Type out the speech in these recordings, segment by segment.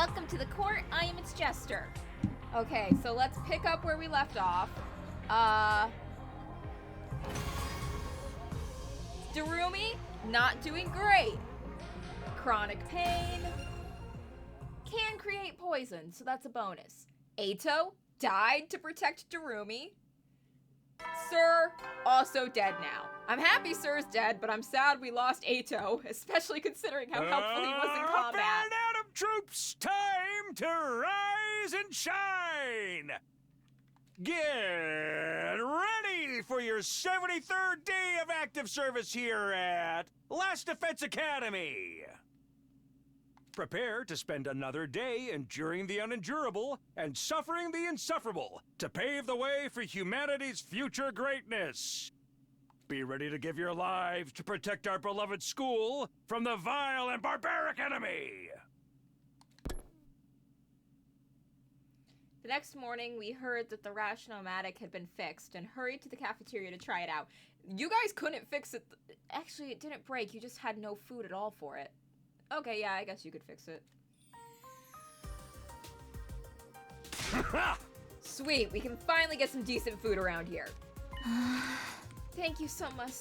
Welcome to the court. I am its Jester. Okay, so let's pick up where we left off. Darumi, not doing great. Chronic pain. Can create poison, so that's a bonus. Ato died to protect Darumi. Sir, also dead now. I'm happy Sir's dead, but I'm sad we lost Ato, especially considering how helpful he was in combat. And Adam troops, time to rise and shine! Get ready for your 73rd day of active service here at Last Defense Academy! Prepare to spend another day enduring the unendurable and suffering the insufferable to pave the way for humanity's future greatness. Be ready to give your lives to protect our beloved school from the vile and barbaric enemy! The next morning, we heard that the Rationomatic had been fixed and hurried to the cafeteria to try it out. You guys couldn't fix it. Actually, it didn't break. You just had no food at all for it. Okay, yeah, I guess you could fix it. Sweet, we can finally get some decent food around here. Thank you so much,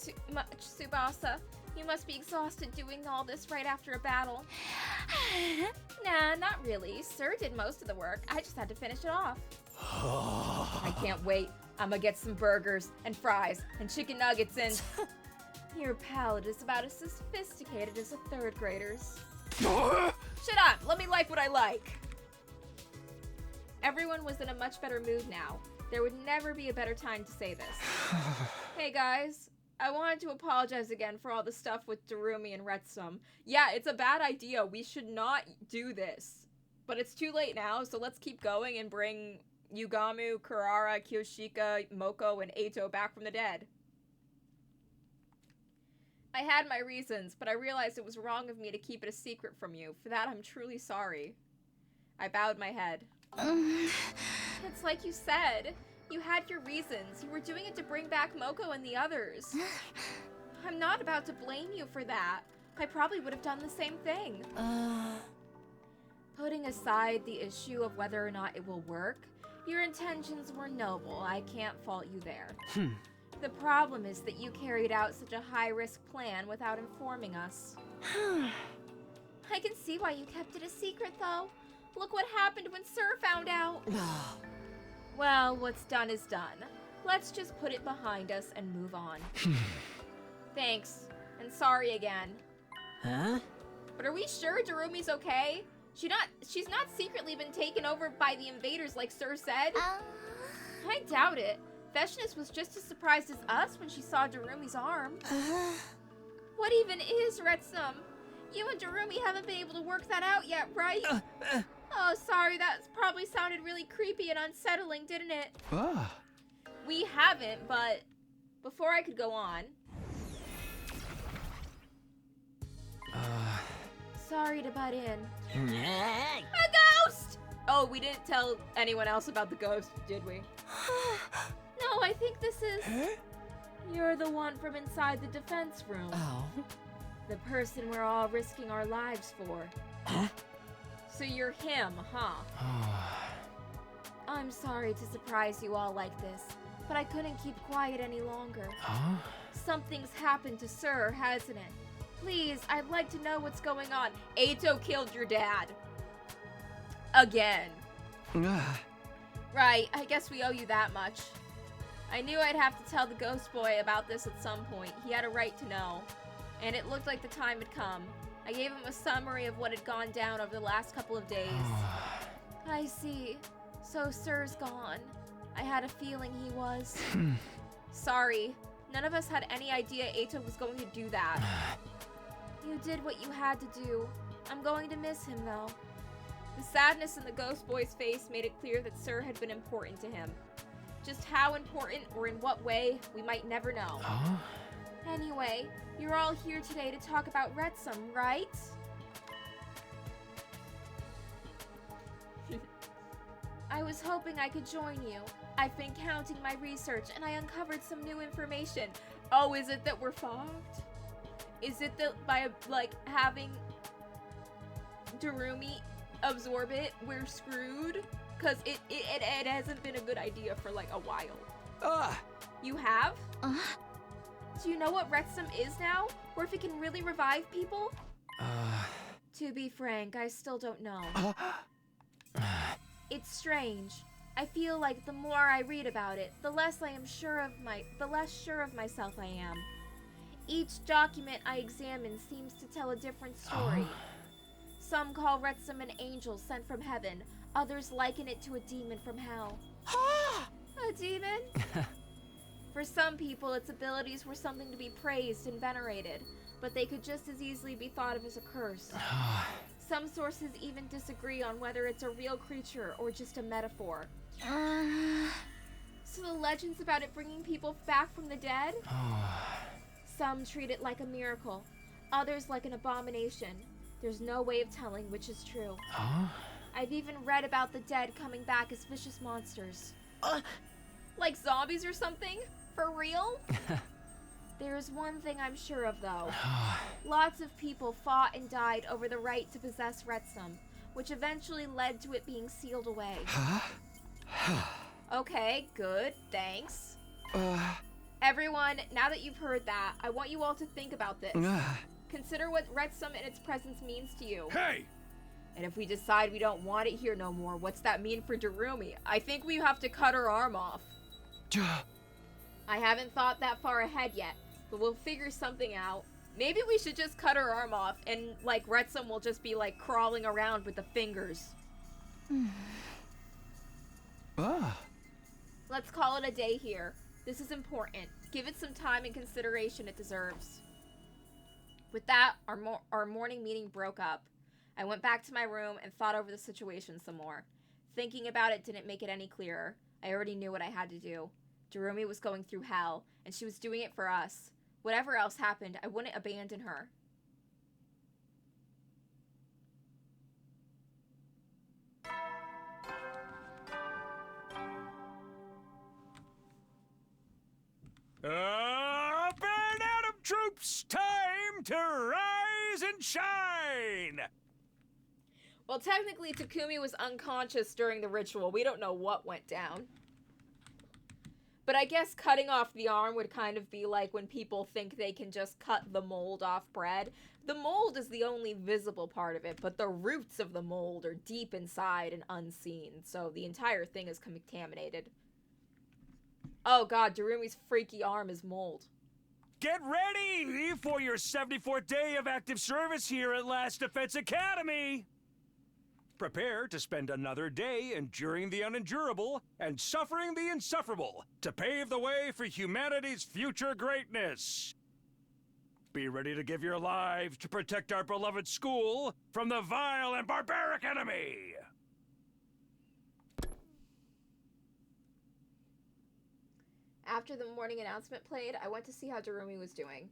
Tsubasa. You must be exhausted doing all this right after a battle. Nah, not really. Sir did most of the work. I just had to finish it off. I can't wait. I'm gonna get some burgers and fries and chicken nuggets and... Your palate is about as sophisticated as a third grader's. Shut up! Let me like what I like! Everyone was in a much better mood now. There would never be a better time to say this. Hey guys, I wanted to apologize again for all the stuff with Darumi and Retsum. Yeah, it's a bad idea. We should not do this. But it's too late now, so let's keep going and bring Yugamu, Kurara, Kyoshika, Moko, and Ato back from the dead. I had my reasons, but I realized it was wrong of me to keep it a secret from you. For that, I'm truly sorry. I bowed my head. It's like you said. You had your reasons. You were doing it to bring back Moko and the others. I'm not about to blame you for that. I probably would have done the same thing. Putting aside the issue of whether or not it will work, your intentions were noble. I can't fault you there. The problem is that you carried out such a high-risk plan without informing us. I can see why you kept it a secret, though. Look what happened when Sir found out. Well, what's done is done. Let's just put it behind us and move on. Thanks, and sorry again. Huh? But are we sure Darumi's okay? She's not secretly been taken over by the invaders like Sir said? I doubt it. Veshness was just as surprised as us when she saw Darumi's arm. What even is Retsum? You and Darumi haven't been able to work that out yet, right? Oh, sorry, that probably sounded really creepy and unsettling, didn't it? We haven't, but before I could go on... Sorry to butt in. A ghost! Oh, we didn't tell anyone else about the ghost, did we? No, I think this is... You're the one from inside the defense room. Oh. The person we're all risking our lives for. So you're him, huh? I'm sorry to surprise you all like this, but I couldn't keep quiet any longer. Something's happened to Sir, hasn't it? Please, I'd like to know what's going on. Ato killed your dad. Again. Right, I guess we owe you that much. I knew I'd have to tell the ghost boy about this at some point. He had a right to know. And it looked like the time had come. I gave him a summary of what had gone down over the last couple of days. I see. So Sir's gone. I had a feeling he was. Sorry. None of us had any idea Ato was going to do that. You did what you had to do. I'm going to miss him, though. The sadness in the ghost boy's face made it clear that Sir had been important to him. Just how important or in what way, we might never know. Anyway, you're all here today to talk about Retsum, right? I was hoping I could join you. I've been counting my research and I uncovered some new information. Oh, is it that we're fogged? Is it that by, like, having Darumi absorb it, we're screwed. Because it hasn't been a good idea for like a while. You have? Do you know what Wrexham is now? Or if it can really revive people? To be frank, I still don't know. It's strange. I feel like the more I read about it, the less sure of myself I am. Each document I examine seems to tell a different story. Some call Wrexham an angel sent from heaven. Others liken it to a demon from hell. A demon? For some people, its abilities were something to be praised and venerated, but they could just as easily be thought of as a curse. Some sources even disagree on whether it's a real creature or just a metaphor. So the legends about it bringing people back from the dead? Some treat it like a miracle, others like an abomination. There's no way of telling which is true. I've even read about the dead coming back as vicious monsters. Like zombies or something? For real? There's one thing I'm sure of, though. Lots of people fought and died over the right to possess Wrexham, which eventually led to it being sealed away. Okay, good, thanks. Everyone, now that you've heard that, I want you all to think about this. Consider what Wrexham and its presence means to you. Hey! And if we decide we don't want it here no more, what's that mean for Darumi? I think we have to cut her arm off. I haven't thought that far ahead yet, but we'll figure something out. Maybe we should just cut her arm off and, like, Wrexham will just be, like, crawling around with the fingers. Let's call it a day here. This is important. Give it some time and consideration it deserves. With that, our morning meeting broke up. I went back to my room and thought over the situation some more. Thinking about it didn't make it any clearer. I already knew what I had to do. Darumi was going through hell, and she was doing it for us. Whatever else happened, I wouldn't abandon her. Up and Adam troops, time to rise and shine! Well, technically, Takumi was unconscious during the ritual. We don't know what went down. But I guess cutting off the arm would kind of be like when people think they can just cut the mold off bread. The mold is the only visible part of it, but the roots of the mold are deep inside and unseen, so the entire thing is contaminated. Oh god, Darumi's freaky arm is mold. Get ready for your 74th day of active service here at Last Defense Academy! Prepare to spend another day enduring the unendurable and suffering the insufferable to pave the way for humanity's future greatness. Be ready to give your lives to protect our beloved school from the vile and barbaric enemy! After the morning announcement played, I went to see how Darumi was doing.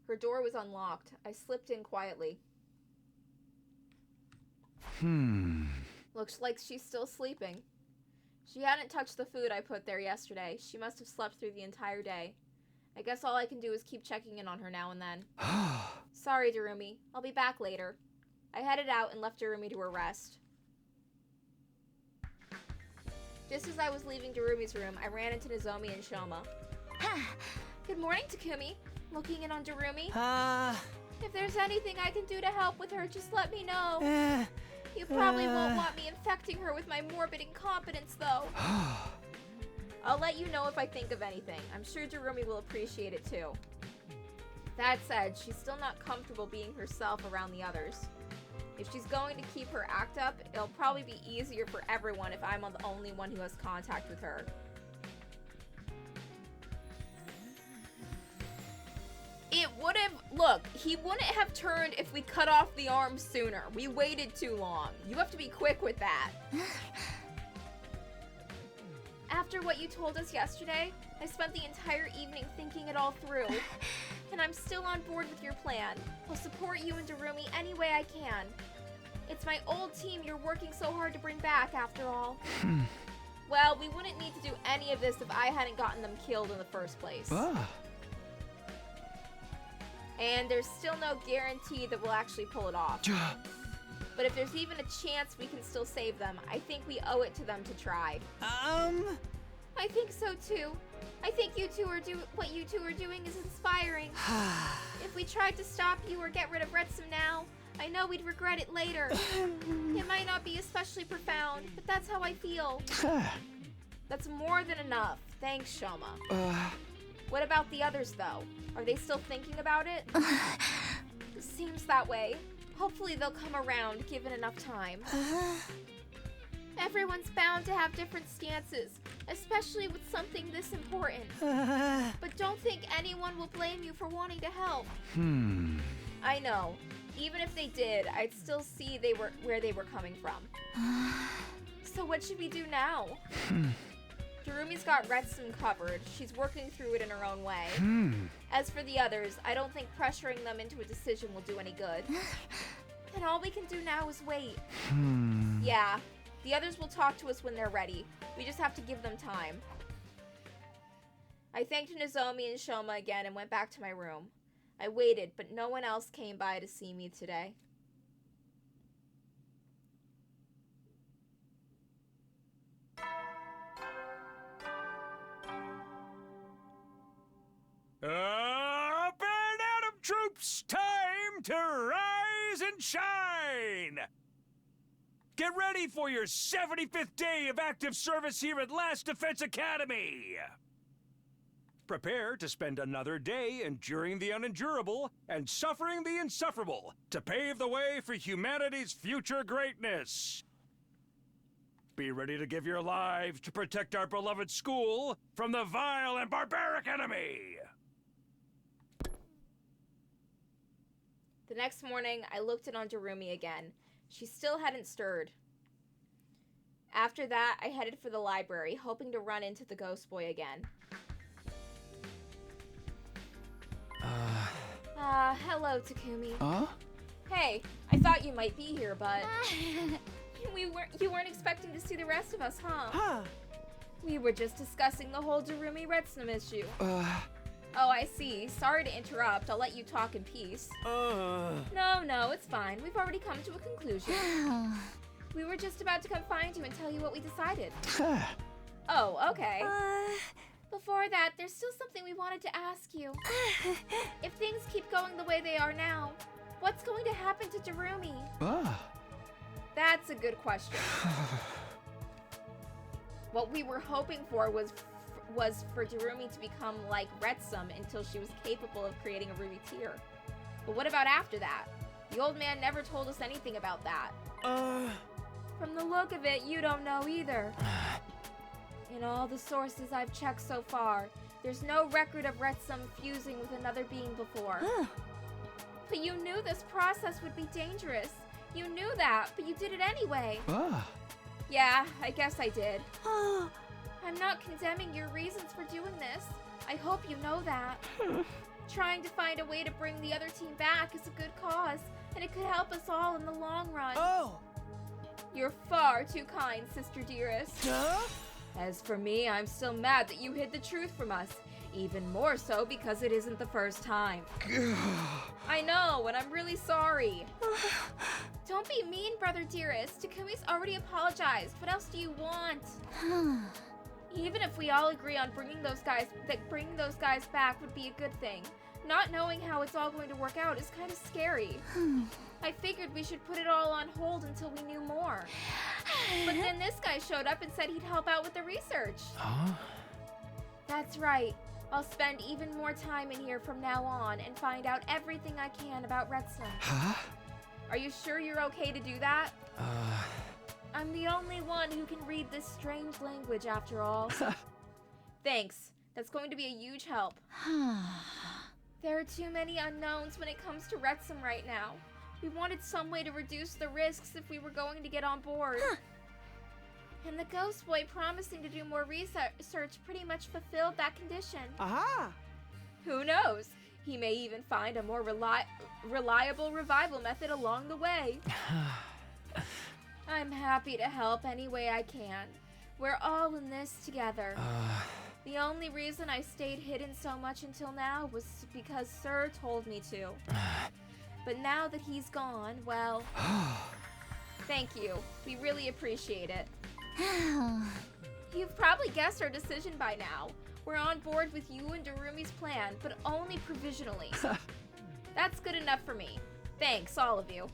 Her door was unlocked. I slipped in quietly. Looks like she's still sleeping. She hadn't touched the food I put there yesterday. She must have slept through the entire day. I guess all I can do is keep checking in on her now and then. Sorry, Darumi. I'll be back later. I headed out and left Darumi to her rest. Just as I was leaving Darumi's room, I ran into Nozomi and Shoma. Good morning, Takumi. Looking in on Darumi? If there's anything I can do to help with her, just let me know. You probably won't want me infecting her with my morbid incompetence, though. I'll let you know if I think of anything. I'm sure Darumi will appreciate it, too. That said, she's still not comfortable being herself around the others. If she's going to keep her act up, it'll probably be easier for everyone if I'm the only one who has contact with her. It would have... Look, he wouldn't have turned if we cut off the arm sooner. We waited too long. You have to be quick with that. After what you told us yesterday, I spent the entire evening thinking it all through. And I'm still on board with your plan. I'll support you and Darumi any way I can. It's my old team you're working so hard to bring back, after all. Well, we wouldn't need to do any of this if I hadn't gotten them killed in the first place. And there's still no guarantee that we'll actually pull it off. But if there's even a chance we can still save them, I think we owe it to them to try. I think so too. I think what you two are doing is inspiring. If we tried to stop you or get rid of Retsum now, I know we'd regret it later. It might not be especially profound, but that's how I feel. That's more than enough. Thanks, Shoma. What about the others, though? Are they still thinking about it? It seems that way. Hopefully they'll come around, given enough time. Everyone's bound to have different stances, especially with something this important. But don't think anyone will blame you for wanting to help. I know. Even if they did, I'd still see where they were coming from. So what should we do now? Darumi's got Retsum covered. She's working through it in her own way. As for the others, I don't think pressuring them into a decision will do any good. And all we can do now is wait. Yeah, the others will talk to us when they're ready. We just have to give them time. I thanked Nozomi and Shoma again and went back to my room. I waited, but no one else came by to see me today. Up and Atom troops, time to rise and shine! Get ready for your 75th day of active service here at Last Defense Academy! Prepare to spend another day enduring the unendurable and suffering the insufferable to pave the way for humanity's future greatness. Be ready to give your lives to protect our beloved school from the vile and barbaric enemy! The next morning, I looked in on Darumi again. She still hadn't stirred. After that, I headed for the library, hoping to run into the ghost boy again. Hello, Takumi. Hey, I thought you might be here, but... You weren't expecting to see the rest of us, huh? We were just discussing the whole Darumi Retsum issue. Oh, I see. Sorry to interrupt. I'll let you talk in peace. No, it's fine. We've already come to a conclusion. We were just about to come find you and tell you what we decided. Oh, okay. Before that, there's still something we wanted to ask you. If things keep going the way they are now, what's going to happen to Darumi? That's a good question. What we were hoping for was for Darumi to become like Retsum until she was capable of creating a ruby tear. But what about after that? The old man never told us anything about that. From the look of it, you don't know either. In all the sources I've checked so far, there's no record of Retsum fusing with another being before. But you knew this process would be dangerous. You knew that, but you did it anyway. Yeah, I guess I did. I'm not condemning your reasons for doing this. I hope you know that. Trying to find a way to bring the other team back is a good cause, and it could help us all in the long run. You're far too kind, sister dearest. As for me, I'm still mad that you hid the truth from us. Even more so because it isn't the first time. I know, and I'm really sorry. Don't be mean, brother dearest. Takumi's already apologized. What else do you want? Even if we all agree on bringing those guys back would be a good thing. Not knowing how it's all going to work out is kind of scary. I figured we should put it all on hold until we knew more. But then this guy showed up and said he'd help out with the research. That's right. I'll spend even more time in here from now on and find out everything I can about Retsum. Are you sure you're okay to do that? I'm the only one who can read this strange language after all. Thanks. That's going to be a huge help. There are too many unknowns when it comes to Retsum right now. We wanted some way to reduce the risks if we were going to get on board. And the ghost boy promising to do more research pretty much fulfilled that condition. Who knows? He may even find a more reliable revival method along the way. I'm happy to help any way I can. We're all in this together. The only reason I stayed hidden so much until now was because Sir told me to. But now that he's gone, well, Thank you. We really appreciate it. You've probably guessed our decision by now. We're on board with you and Darumi's plan, but only provisionally. That's good enough for me. Thanks, all of you.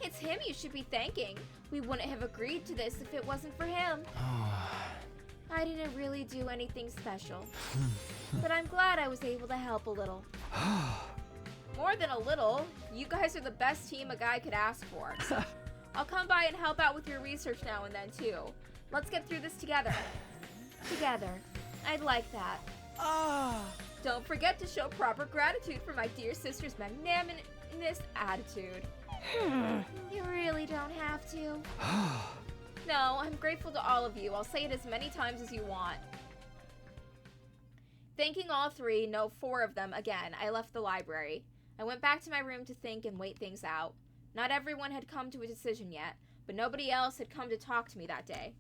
It's him you should be thanking. We wouldn't have agreed to this if it wasn't for him. I didn't really do anything special, but I'm glad I was able to help a little. More than a little, you guys are the best team a guy could ask for. I'll come by and help out with your research now and then too. Let's get through this together. Together. I'd like that. Don't forget to show proper gratitude for my dear sister's magnanimous attitude. You really don't have to. No, I'm grateful to all of you. I'll say it as many times as you want. Thanking all three, no, 4 of them again, I left the library. I went back to my room to think and wait things out. Not everyone had come to a decision yet, but nobody else had come to talk to me that day.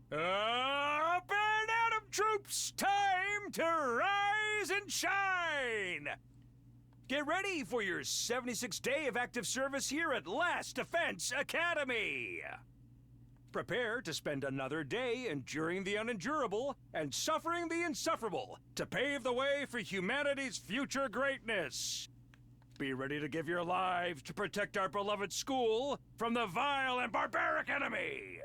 Up and Atom troops, time to rise and shine! Get ready for your 76th day of active service here at Last Defense Academy! Prepare to spend another day enduring the unendurable and suffering the insufferable to pave the way for humanity's future greatness. Be ready to give your lives to protect our beloved school from the vile and barbaric enemy!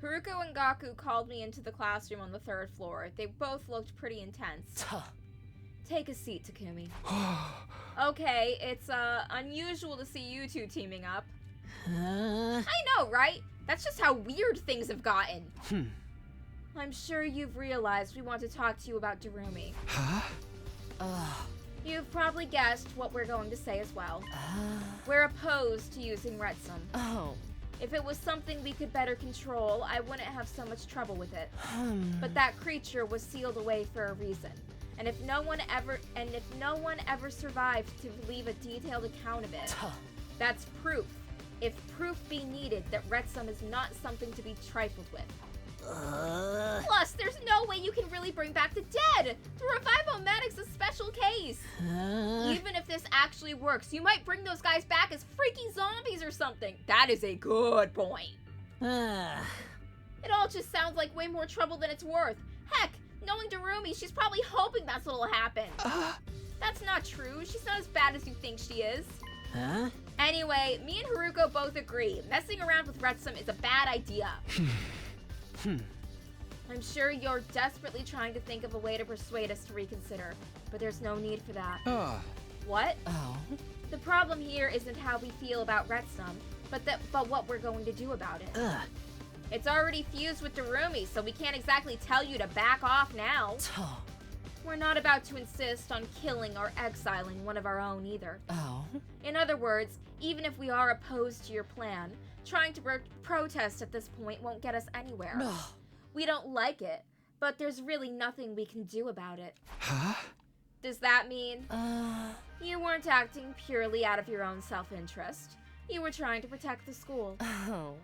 Haruko and Gaku called me into the classroom on the 3rd floor. They both looked pretty intense. Take a seat, Takumi. Okay, it's unusual to see you two teaming up. I know, right? That's just how weird things have gotten. I'm sure you've realized we want to talk to you about Darumi. You've probably guessed what we're going to say as well. We're opposed to using Retsum. If it was something we could better control, I wouldn't have so much trouble with it. But that creature was sealed away for a reason. And if no one ever survived to leave a detailed account of it, that's proof, if proof be needed, that Retsum is not something to be trifled with. Plus, there's no way you can really bring back the dead! To revive Omatic's a special case! Even if this actually works, you might bring those guys back as freaky zombies or something! That is a good point. It all just sounds like way more trouble than it's worth. Heck, knowing Darumi, she's probably hoping that's what'll happen. That's not true. She's not as bad as you think she is. Anyway, me and Haruko both agree. Messing around with Retsum is a bad idea. I'm sure you're desperately trying to think of a way to persuade us to reconsider, but there's no need for that. What? The problem here isn't how we feel about Retsum, but what we're going to do about it. It's already fused with Darumi, so we can't exactly tell you to back off now. We're not about to insist on killing or exiling one of our own either. In other words, even if we are opposed to your plan, trying to protest at this point won't get us anywhere. We don't like it, but there's really nothing we can do about it. Does that mean you weren't acting purely out of your own self-interest? You were trying to protect the school.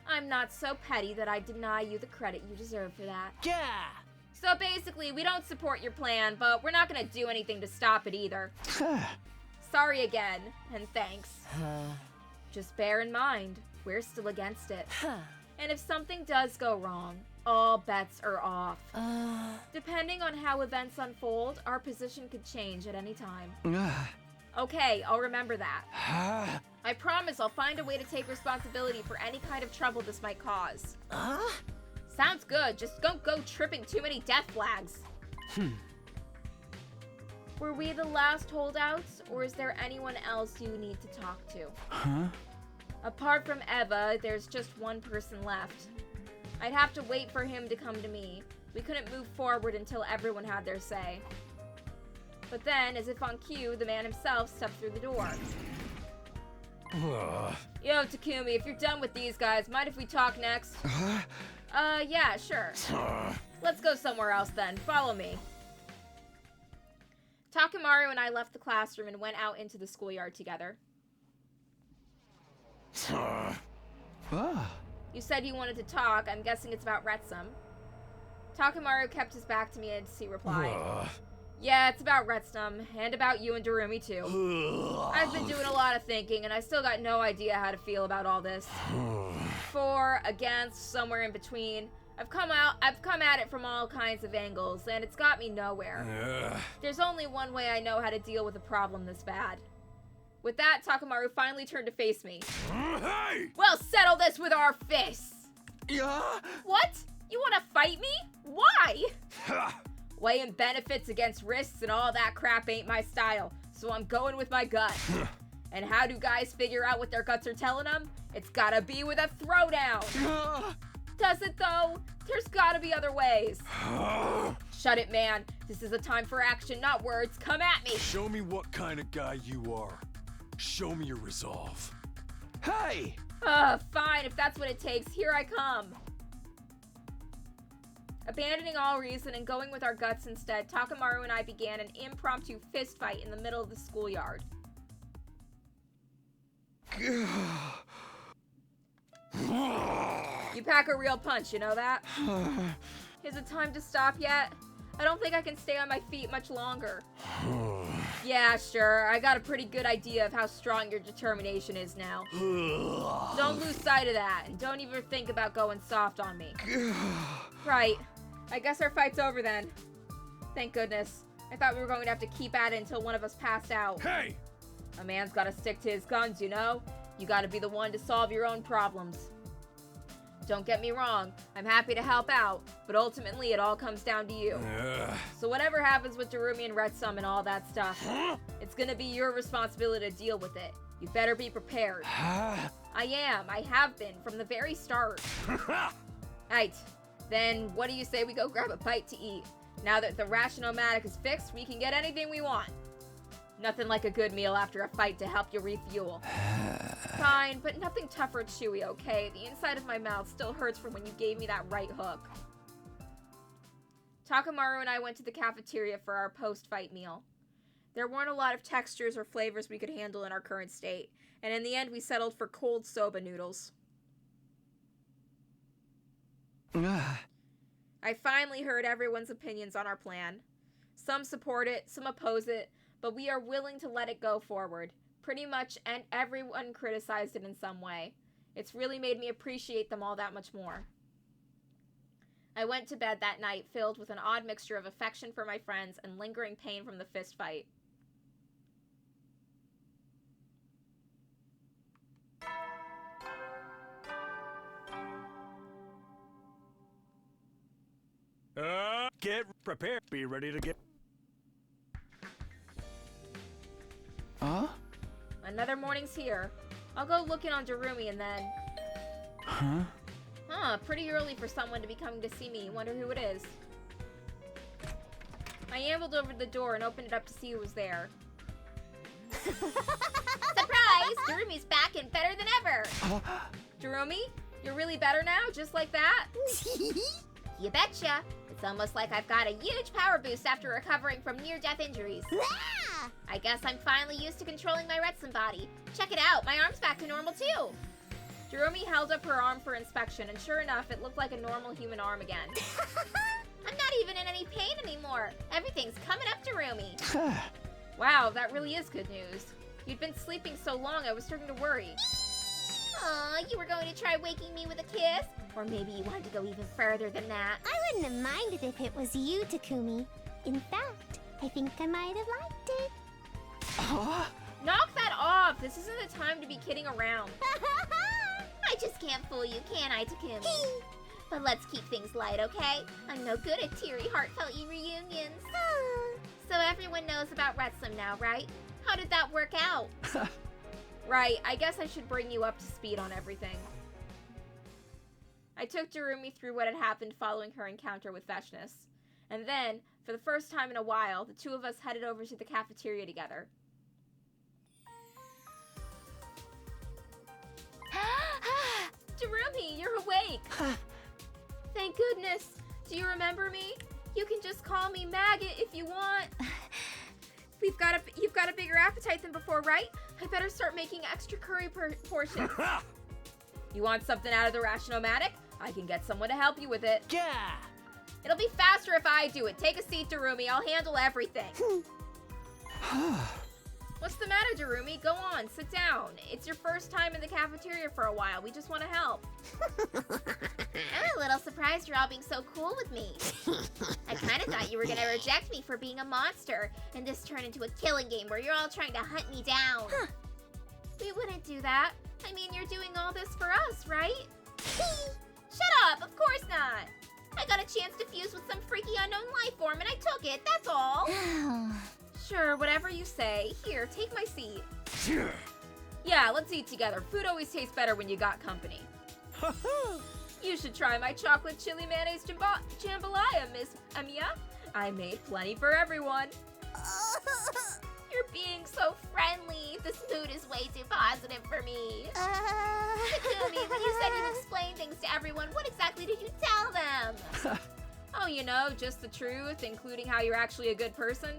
I'm not so petty that I deny you the credit you deserve for that. So basically, we don't support your plan, but we're not gonna do anything to stop it either. Sorry again, and thanks. Just bear in mind, we're still against it. And if something does go wrong, all bets are off. Depending on how events unfold, our position could change at any time. Okay, I'll remember that. I promise I'll find a way to take responsibility for any kind of trouble this might cause. Sounds good, just don't go tripping too many death flags. Were we the last holdouts, or is there anyone else you need to talk to? Apart from Eva, there's just one person left. I'd have to wait for him to come to me. We couldn't move forward until everyone had their say. But then, as if on cue, the man himself stepped through the door. Yo, Takumi, if you're done with these guys, mind if we talk next? Yeah, sure. Let's go somewhere else then. Follow me. Takemaru and I left the classroom and went out into the schoolyard together. You said you wanted to talk. I'm guessing it's about Retsum. Takamaru kept his back to me as he replied. Yeah, it's about Retsum, and about you and Darumi too. I've been doing a lot of thinking, and I still got no idea how to feel about all this. For, against, somewhere in between. I've come at it from all kinds of angles, and it's got me nowhere. There's only one way I know how to deal with a problem this bad. With that, Takamaru finally turned to face me. Hey! We'll settle this with our fists! Yeah? What? You want to fight me? Why? Weighing benefits against risks and all that crap ain't my style, so I'm going with my gut. And how do guys figure out what their guts are telling them? It's gotta be with a throwdown. Does it though? There's gotta be other ways. Shut it, man. This is a time for action, not words. Come at me. Show me what kind of guy you are. Show me your resolve. Hey! Fine, if that's what it takes. Here I come. Abandoning all reason and going with our guts instead, Takamaru and I began an impromptu fist fight in the middle of the schoolyard. You pack a real punch, you know that? Is it time to stop yet? I don't think I can stay on my feet much longer. Yeah, sure. I got a pretty good idea of how strong your determination is now. Don't lose sight of that, and don't even think about going soft on me. Right. I guess our fight's over then. Thank goodness. I thought we were going to have to keep at it until one of us passed out. Hey! A man's gotta stick to his guns, you know? You gotta be the one to solve your own problems. Don't get me wrong, I'm happy to help out, but ultimately it all comes down to you. So whatever happens with Darumi and Retsum and all that stuff, it's gonna be your responsibility to deal with it. You better be prepared. I am. I have been from the very start. Right. Then what do you say we go grab a bite to eat? Now that the Rationomatic is fixed, we can get anything we want. Nothing like a good meal after a fight to help you refuel. Fine, but nothing tough or chewy, okay? The inside of my mouth still hurts from when you gave me that right hook. Takamaru and I went to the cafeteria for our post-fight meal. There weren't a lot of textures or flavors we could handle in our current state, and in the end we settled for cold soba noodles. I finally heard everyone's opinions on our plan. Some support it, some oppose it, but we are willing to let it go forward. Pretty much, and everyone criticized it in some way. It's really made me appreciate them all that much more. I went to bed that night filled with an odd mixture of affection for my friends and lingering pain from the fist fight. Get prepared. Be ready to get... Another morning's here. I'll go look in on Darumi and then... Pretty early for someone to be coming to see me. Wonder who it is. I ambled over to the door and opened it up to see who was there. Surprise! Darumi's back and better than ever! Darumi? You're really better now? Just like that? You betcha! It's almost like I've got a huge power boost after recovering from near-death injuries. I guess I'm finally used to controlling my Retsum body. Check it out, my arm's back to normal too! Darumi held up her arm for inspection, and sure enough, it looked like a normal human arm again. I'm not even in any pain anymore. Everything's coming up, Darumi. Wow, that really is good news. You'd been sleeping so long, I was starting to worry. Aw, you were going to try waking me with a kiss? Or maybe you wanted to go even further than that. I wouldn't have minded if it was you, Takumi. In fact, I think I might have liked it. Knock that off! This isn't the time to be kidding around. I just can't fool you, can I, Takumi? But let's keep things light, okay? I'm no good at teary, heartfelt reunions. So everyone knows about Retsum now, right? How did that work out? Right, I guess I should bring you up to speed on everything. I took Darumi through what had happened following her encounter with Veshness. And then, for the first time in a while, the two of us headed over to the cafeteria together. Darumi, you're awake! Thank goodness! Do you remember me? You can just call me Maggot if you want. You've got a bigger appetite than before, right? I better start making extra curry portions. You want something out of the Ration-O-Matic? I can get someone to help you with it. Yeah. It'll be faster if I do it. Take a seat, Darumi. I'll handle everything. What's the matter, Darumi? Go on, sit down. It's your first time in the cafeteria for a while. We just want to help. I'm a little surprised you're all being so cool with me. I kind of thought you were gonna reject me for being a monster, and this turned into a killing game where you're all trying to hunt me down. We wouldn't do that. I mean, you're doing all this for us, right? Shut up! Of course not! I got a chance to fuse with some freaky unknown life form and I took it, that's all! Sure, whatever you say. Here, take my seat. Yeah, let's eat together. Food always tastes better when you got company. You should try my chocolate chili mayonnaise jambalaya, Miss Amiya. I made plenty for everyone. You're being so friendly. This mood is way too positive for me. Takumi, when you said you'd explain things to everyone, what exactly did you tell them? Oh, you know, just the truth, including how you're actually a good person.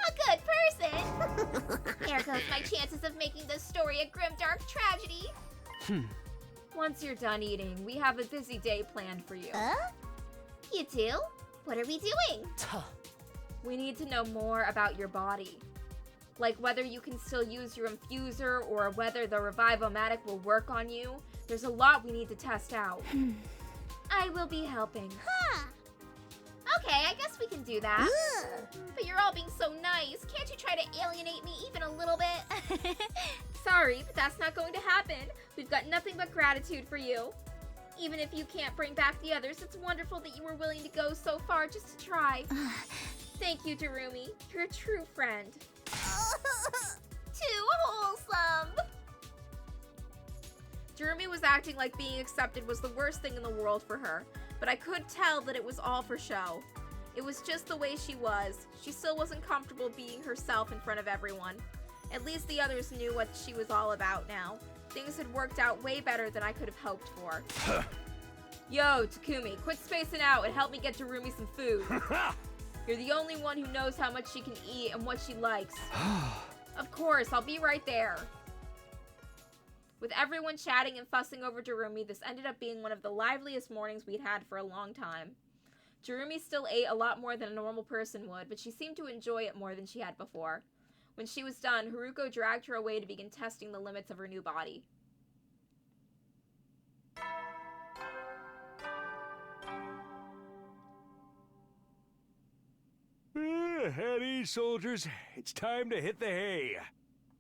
A good person? There goes my chances of making this story a grim, dark tragedy. Once you're done eating, we have a busy day planned for you. You do? What are we doing? We need to know more about your body. Like whether you can still use your infuser or whether the Revive-O-Matic will work on you. There's a lot we need to test out. I will be helping. Okay, I guess we can do that. But you're all being so nice. Can't you try to alienate me even a little bit? Sorry, but that's not going to happen. We've got nothing but gratitude for you. Even if you can't bring back the others, it's wonderful that you were willing to go so far just to try. Thank you, Darumi. You're a true friend. Too wholesome. Darumi was acting like being accepted was the worst thing in the world for her, but I could tell that it was all for show. It was just the way she was. She still wasn't comfortable being herself in front of everyone. At least the others knew what she was all about now. Things had worked out way better than I could have hoped for. Yo, Takumi, quit spacing out and help me get Darumi some food. You're the only one who knows how much she can eat and what she likes. Of course, I'll be right there. With everyone chatting and fussing over Darumi, this ended up being one of the liveliest mornings we'd had for a long time. Darumi still ate a lot more than a normal person would, but she seemed to enjoy it more than she had before. When she was done, Haruko dragged her away to begin testing the limits of her new body. At ease, soldiers. It's time to hit the hay.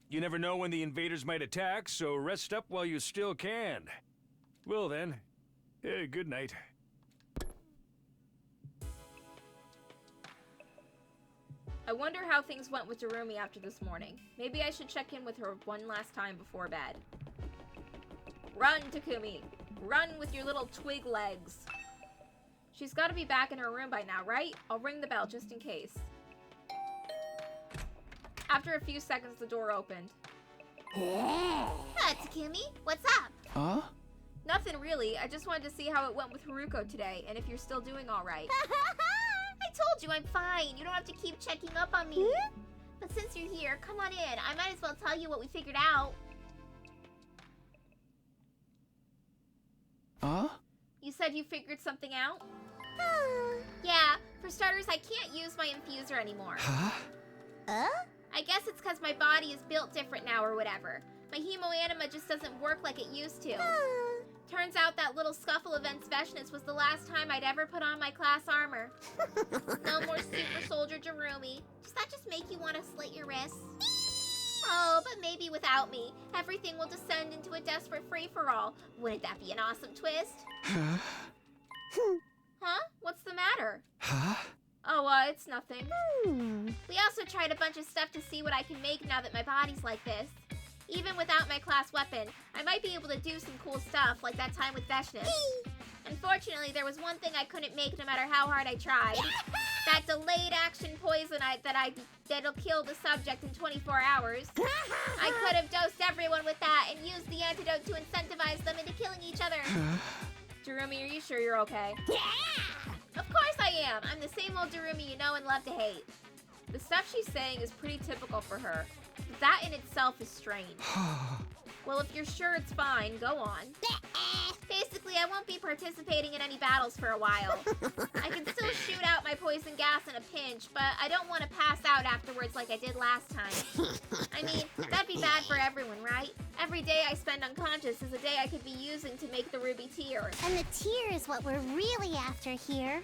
You never know when the invaders might attack, so rest up while you still can. Well then, good night. I wonder how things went with Darumi after this morning. Maybe I should check in with her one last time before bed. Run, Takumi! Run with your little twig legs! She's got to be back in her room by now, right? I'll ring the bell just in case. After a few seconds, the door opened. Takumi, what's up? Huh? Nothing really. I just wanted to see how it went with Haruko today, and if you're still doing all right. I told you I'm fine. You don't have to keep checking up on me. But since you're here, come on in. I might as well tell you what we figured out. Huh? You said you figured something out? Yeah, for starters, I can't use my infuser anymore. Huh? I guess it's because my body is built different now or whatever. My hemoanima just doesn't work like it used to. Turns out that little scuffle event specialist was the last time I'd ever put on my class armor. No more super soldier Darumi. Does that just make you want to slit your wrists? Oh, but maybe without me, everything will descend into a desperate free-for-all. Wouldn't that be an awesome twist? Huh? What's the matter? Huh? Oh, it's nothing. We also tried a bunch of stuff to see what I can make now that my body's like this. Even without my class weapon, I might be able to do some cool stuff, like that time with Veshness. Unfortunately, there was one thing I couldn't make no matter how hard I tried. That delayed action poison that'll kill the subject in 24 hours. I could have dosed everyone with that and used the antidote to incentivize them into killing each other. Darumi, are you sure you're okay? Of course I am. I'm the same old Darumi you know and love to hate. The stuff she's saying is pretty typical for her. But that in itself is strange. Well, if you're sure it's fine, go on. Basically, I won't be participating in any battles for a while. I can still shoot out my poison gas in a pinch, but I don't want to pass out afterwards like I did last time. I mean, that'd be bad for everyone, right? Every day I spend unconscious is a day I could be using to make the ruby tear. And the tear is what we're really after here.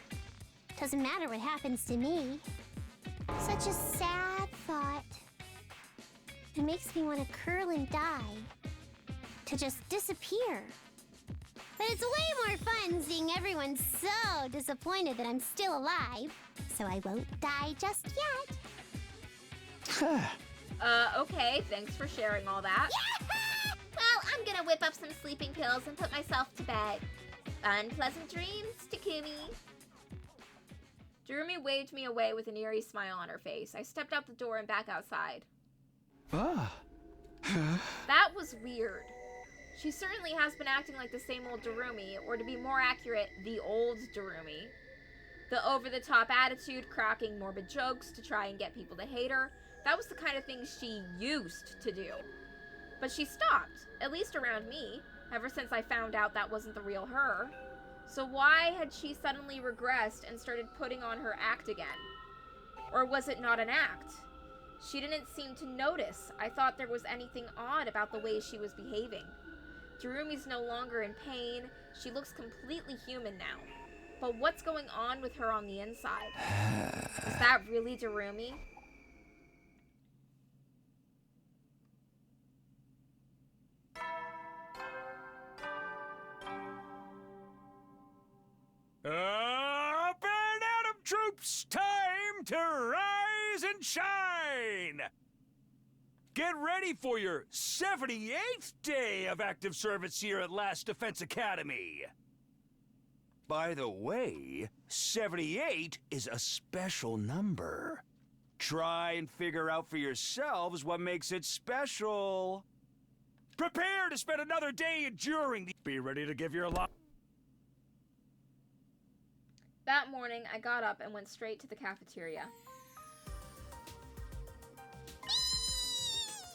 Doesn't matter what happens to me. Such a sad thought. It makes me want to curl and die. To just disappear. But it's way more fun seeing everyone so disappointed that I'm still alive. So I won't die just yet. Okay, thanks for sharing all that. Well, I'm gonna whip up some sleeping pills and put myself to bed. Unpleasant dreams, Takumi. Jerumi waved me away with an eerie smile on her face. I stepped out the door and back outside. Ah. That was weird. She certainly has been acting like the same old Jerumi, or to be more accurate, the old Jerumi. The over-the-top attitude, cracking morbid jokes to try and get people to hate her. That was the kind of thing she used to do. But she stopped, at least around me, ever since I found out that wasn't the real her. So why had she suddenly regressed and started putting on her act again? Or was it not an act? She didn't seem to notice. I thought there was anything odd about the way she was behaving. Jerumi's no longer in pain. She looks completely human now. But what's going on with her on the inside? Is that really Jerumi? Up and Atom troops, time to rise and shine! Get ready for your 78th day of active service here at Last Defense Academy. By the way, 78 is a special number. Try and figure out for yourselves what makes it special. Prepare to spend another day enduring the... Be ready to give your life. That morning, I got up and went straight to the cafeteria.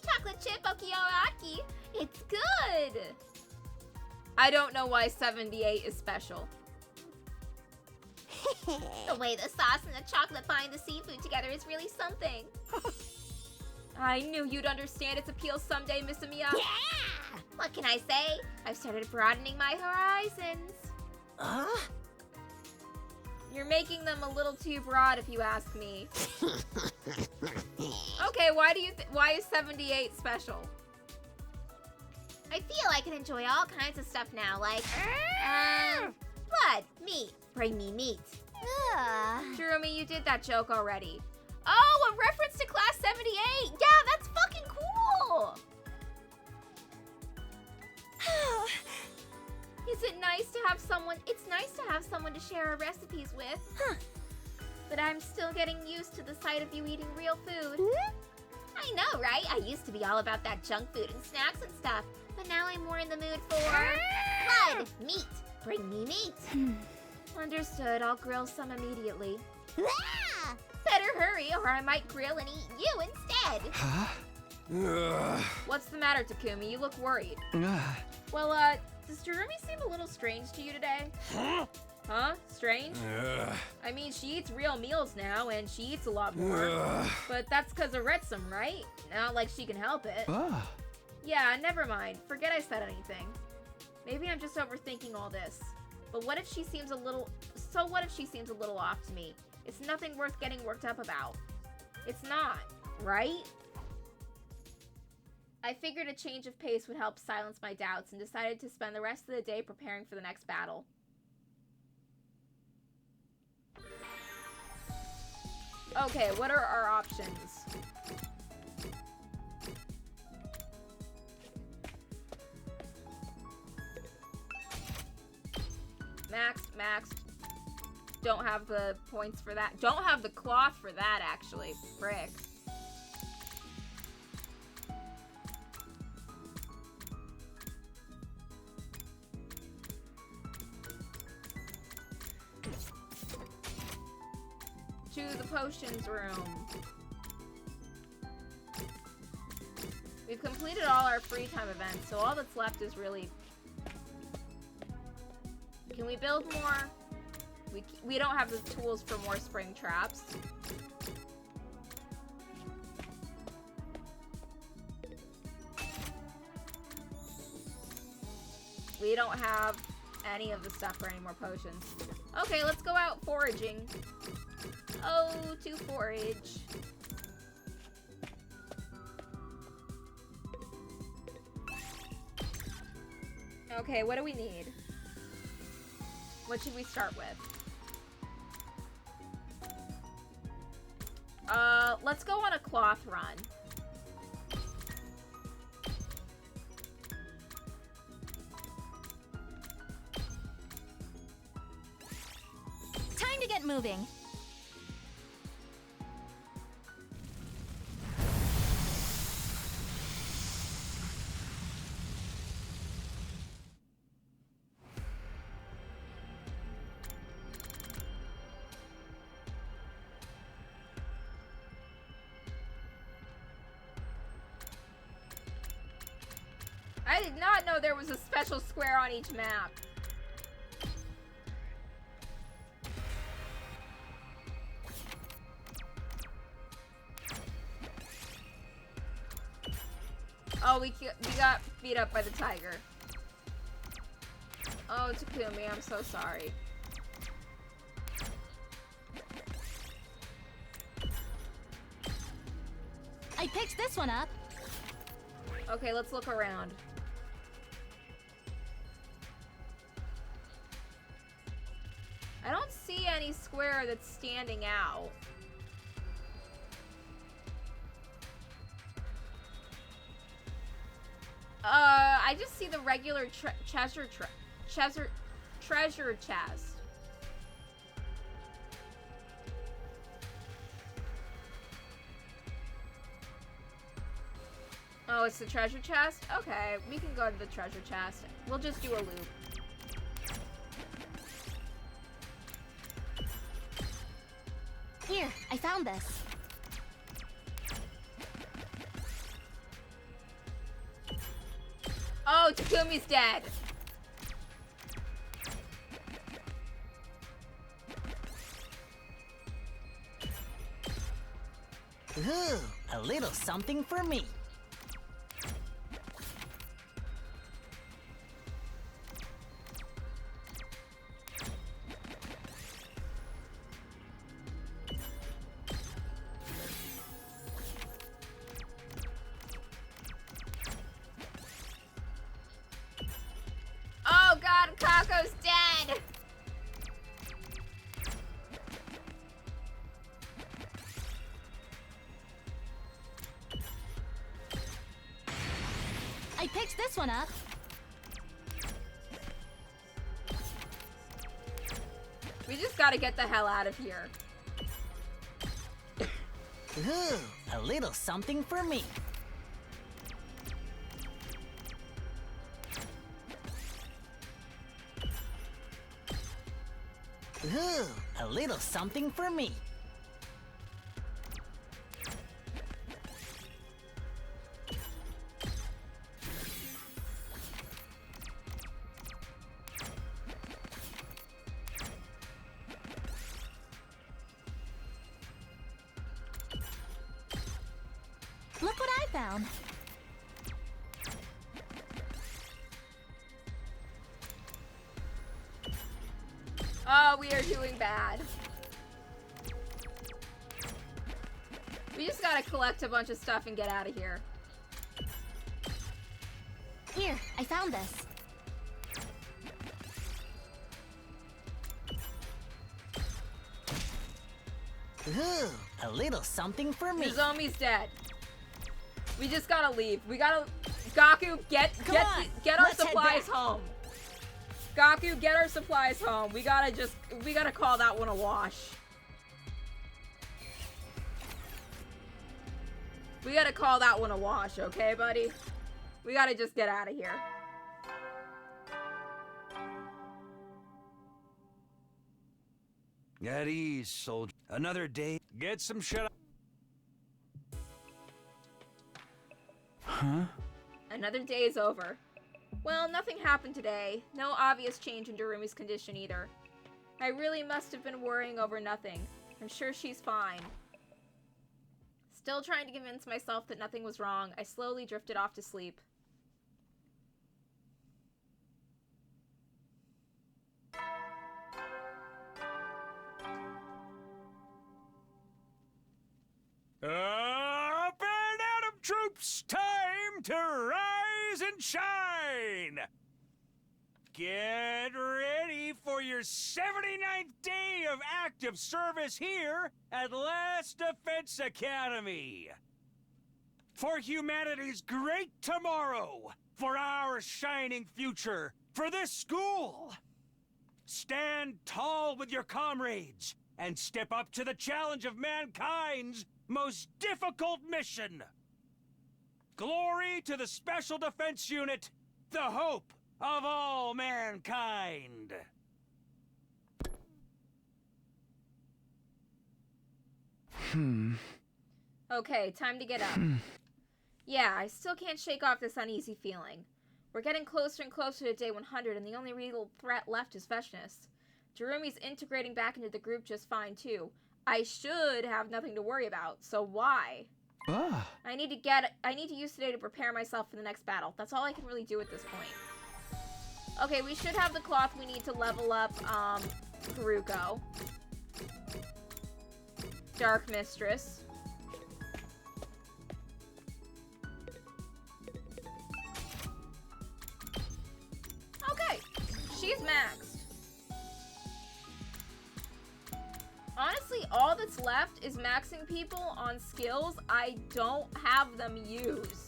Chocolate chip okioraki. It's good. I don't know why 78 is special. The way the sauce and the chocolate bind the seafood together is really something. I knew you'd understand its appeal someday, Miss Amiya. Yeah! What can I say? I've started broadening my horizons. You're making them a little too broad, if you ask me. Okay, why is 78 special? I feel I can enjoy all kinds of stuff now, like, blood, meat. Bring me meat. Jerumi, you did that joke already. Oh, a reference to Class 78! Yeah, that's fucking cool! Is it nice to have someone... It's nice to have someone to share our recipes with. But I'm still getting used to the sight of you eating real food. I know, right? I used to be all about that junk food and snacks and stuff. But now I'm more in the mood for... blood! Meat! Bring me meat! Understood. I'll grill some immediately. Better hurry or I might grill and eat you instead. What's the matter, Takumi? You look worried. Well, does Jerumi seem a little strange to you today? Huh? Strange? I mean, she eats real meals now, and she eats a lot more. But that's because of Retsum, right? Not like she can help it. Yeah, never mind. Forget I said anything. Maybe I'm just overthinking all this. But what if she seems a little... So what if she seems a little off to me? It's nothing worth getting worked up about. It's not, right? I figured a change of pace would help silence my doubts and decided to spend the rest of the day preparing for the next battle. Okay, what are our options? Maxed. Don't have the points for that. Don't have the cloth for that, actually. Frick. To the potions room. We've completed all our free time events, so all that's left is really... Can we build more? We don't have the tools for more spring traps. We don't have any of the stuff for any more potions. Okay, let's go out foraging. Oh, to forage. Okay, what do we need? What should we start with? Let's go on a cloth run. Time to get moving. I did not know there was a special square on each map. Oh, we got beat up by the tiger. Oh, Takumi, I'm so sorry. I picked this one up. Okay, let's look around. I don't see any square that's standing out. I just see the regular treasure chest. Oh, it's the treasure chest? Okay, we can go to the treasure chest. We'll just do a loop. Here, I found this. Oh, Takumi's dead. Ooh, a little something for me. Oh god, Kako's dead! I picked this one up. We just gotta get the hell out of here. Ooh, a little something for me. Ooh, a little something for me. Look what I found. Oh, we are doing bad. We just gotta collect a bunch of stuff and get out of here. Here, I found this. Ooh, a little something for me. Nozomi's dead. We just gotta leave. We gotta... Gaku, get our let's head supplies back. home. Gaku, get our supplies home. We gotta call that one a wash. We gotta call that one a wash, okay, buddy? We gotta just get out of here. At ease, soldier. Another day. Get some shut up. Huh? Another day is over. Well, nothing happened today. No obvious change in Darumi's condition either. I really must have been worrying over nothing. I'm sure she's fine. Still trying to convince myself that nothing was wrong, I slowly drifted off to sleep. Up and Atom troops, time to rise and shine! Get ready for your 79th day of active service here at Last Defense Academy. For humanity's great tomorrow, for our shining future, for this school. Stand tall with your comrades and step up to the challenge of mankind's most difficult mission. Glory to the Special Defense Unit, the hope of all mankind. Okay, time to get up. Yeah, I still can't shake off this uneasy feeling. We're getting closer and closer to day 100, and the only real threat left is freshness. Darumi's integrating back into the group just fine, too. I should have nothing to worry about, so why? I need to use today to prepare myself for the next battle. That's all I can really do at this point. Okay, we should have the cloth we need to level up, Haruko. Dark Mistress. Okay, she's maxed. Honestly, all that's left is maxing people on skills I don't have them use.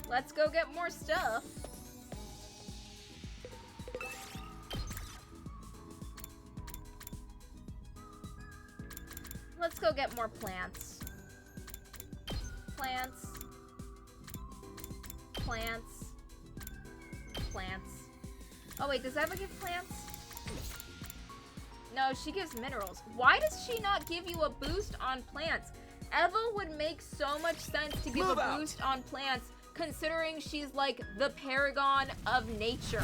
Let's go get more stuff. Let's go get more plants. Plants. Plants. Plants. Oh wait, does Eva give plants? No, she gives minerals. Why does she not give you a boost on plants? Eva would make so much sense to give a boost on plants, considering she's like the paragon of nature.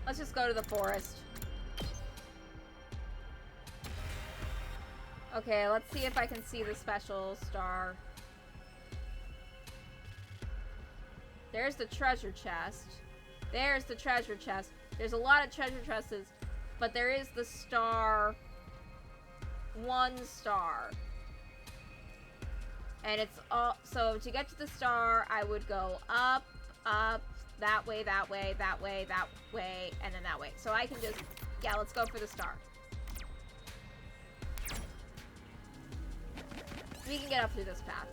Let's just go to the forest. Okay, let's see if I can see the special star. There's the treasure chest. There's the treasure chest. There's a lot of treasure chests, but there is the star. 1 star. And it's all, so to get to the star, I would go up, up, that way, that way, that way, that way, and then that way. So I can just, yeah, let's go for the star. We can get up through this path.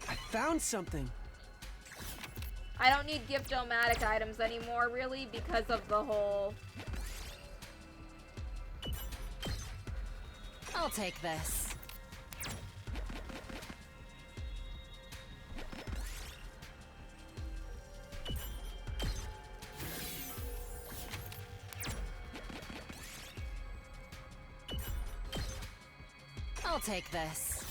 I found something. I don't need gift-o-matic items anymore, really, because of the whole... I'll take this. I'll take this.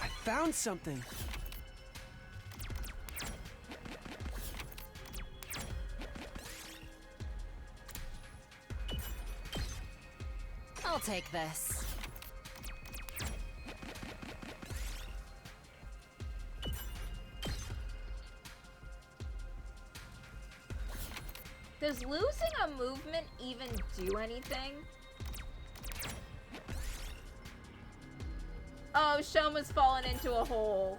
I found something. I'll take this. Does losing a movement even do anything? Oh, Shoma's fallen into a hole.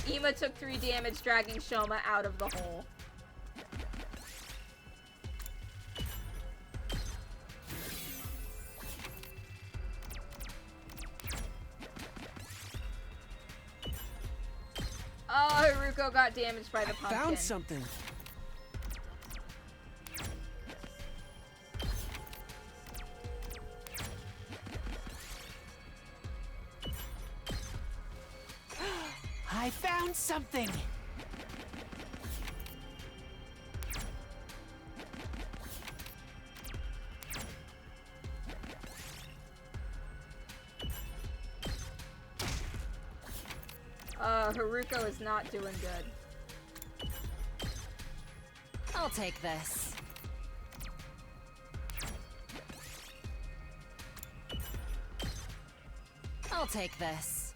Ema took 3 damage, dragging Shoma out of the hole. Oh, Haruko got damaged by the pumpkin. Found something. I found something. Haruko is not doing good. I'll take this. I'll take this.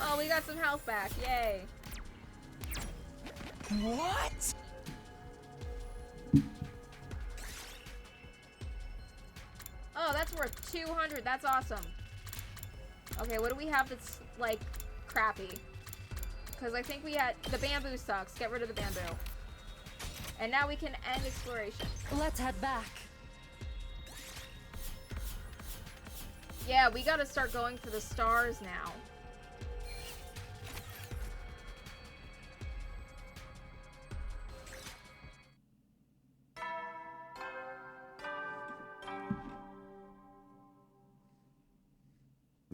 Oh, we got some health back. Yay. What? Oh, that's worth 200. That's awesome. Okay, what do we have that's, like, crappy? Because I think we had... The bamboo sucks. Get rid of the bamboo. And now we can end exploration. Let's head back. Yeah, we gotta start going for the stars now.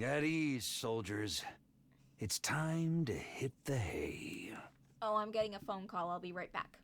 At ease, soldiers. It's time to hit the hay. Oh, I'm getting a phone call. I'll be right back.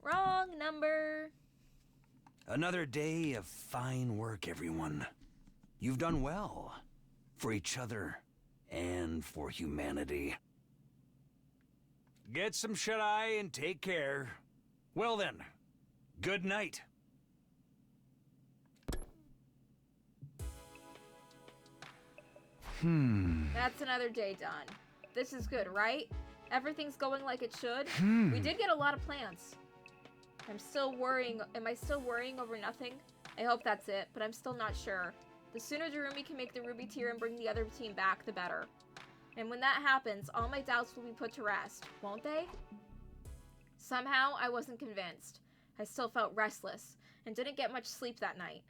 Wrong number. Another day of fine work, everyone. You've done well. For each other and for humanity. Get some shut-eye and take care. Well then, good night. That's another day done. This is good, right? Everything's going like it should. We did get a lot of plants. I'm still worrying. Am I still worrying over nothing? I hope that's it, but I'm still not sure. The sooner Darumi can make the ruby tier and bring the other team back, the better. And when that happens, all my doubts will be put to rest, won't they? Somehow, I wasn't convinced. I still felt restless, and didn't get much sleep that night.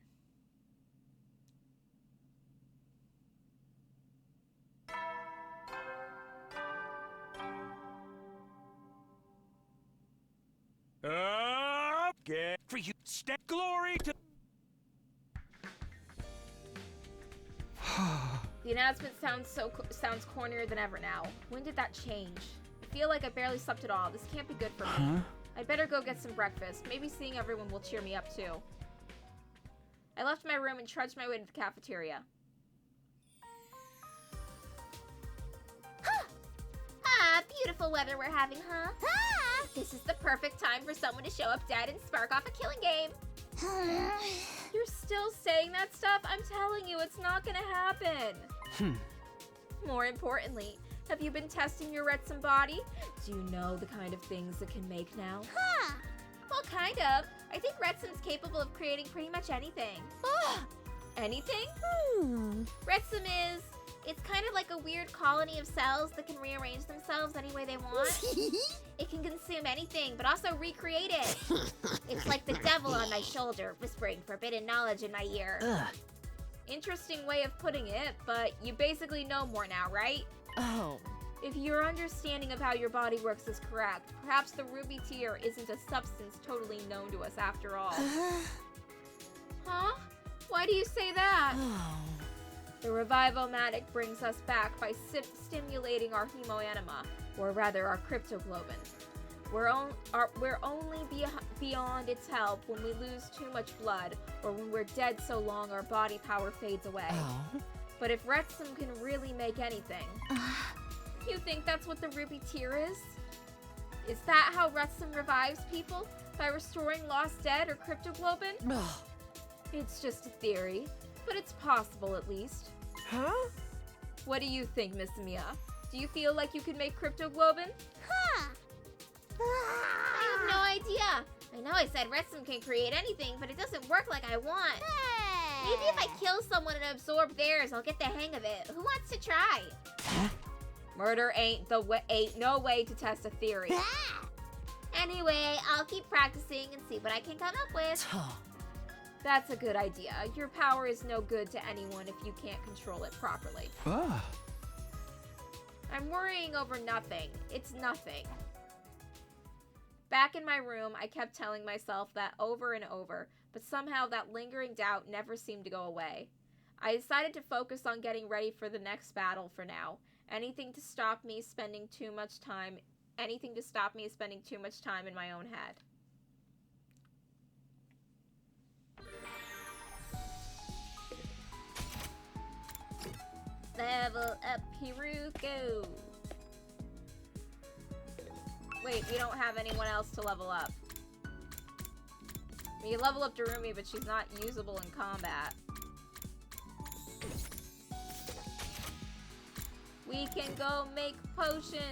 Get for you. Step glory to. The announcement sounds cornier than ever now. When did that change? I feel like I barely slept at all. This can't be good for me. I'd better go get some breakfast. Maybe seeing everyone will cheer me up too. I left my room and trudged my way to the cafeteria. Ah, beautiful weather we're having, huh? Ah! This is the perfect time for someone to show up dead and spark off a killing game. You're still saying that stuff? I'm telling you, it's not gonna happen. More importantly, have you been testing your Retsun body? Do you know the kind of things it can make now? Huh. Well, kind of. I think Retsun's capable of creating pretty much anything. Anything? Retsum is... It's kind of like a weird colony of cells that can rearrange themselves any way they want. It can consume anything, but also recreate it. It's like the devil on my shoulder, whispering forbidden knowledge in my ear. Interesting way of putting it, but you basically know more now, right? Oh. If your understanding of how your body works is correct, perhaps the ruby tear isn't a substance totally known to us after all. Huh? Why do you say that? The Revival-matic brings us back by stimulating our hemoanima, or rather our cryptoglobin. We're only beyond its help when we lose too much blood, or when we're dead so long our body power fades away. Oh. But if Retsum can really make anything, you think that's what the ruby tear is? Is that how Retsum revives people? By restoring lost dead or cryptoglobin? Ugh. It's just a theory, but it's possible at least. Huh? What do you think, Miss Mia? Do you feel like you could make cryptoglobin? Huh. I have no idea. I know I said Retsum can create anything, but it doesn't work like I want. Maybe if I kill someone and absorb theirs, I'll get the hang of it. Who wants to try? Murder ain't no way to test a theory. Anyway, I'll keep practicing and see what I can come up with. That's a good idea. Your power is no good to anyone if you can't control it properly. Ah. I'm worrying over nothing. It's nothing. Back in my room, I kept telling myself that over and over, but somehow that lingering doubt never seemed to go away. I decided to focus on getting ready for the next battle for now. Anything to stop me spending too much time in my own head. Level up, Hiruko. Wait, we don't have anyone else to level up. We can level up Darumi, but she's not usable in combat. We can go make potions.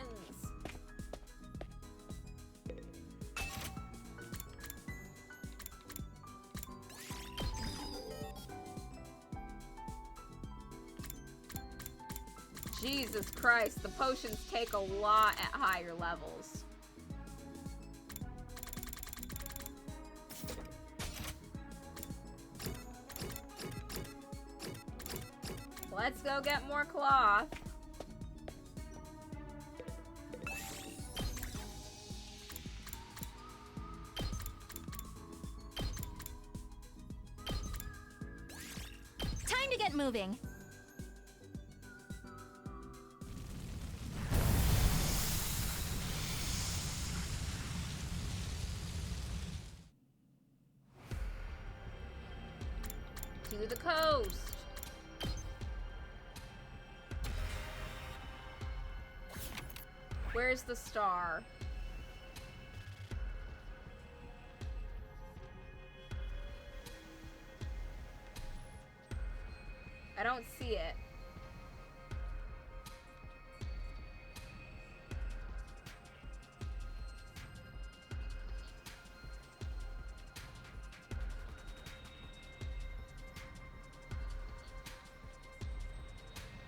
Jesus Christ, the potions take a lot at higher levels. Let's go get more cloth. Time to get moving. To the coast. Where's the star? I don't see it.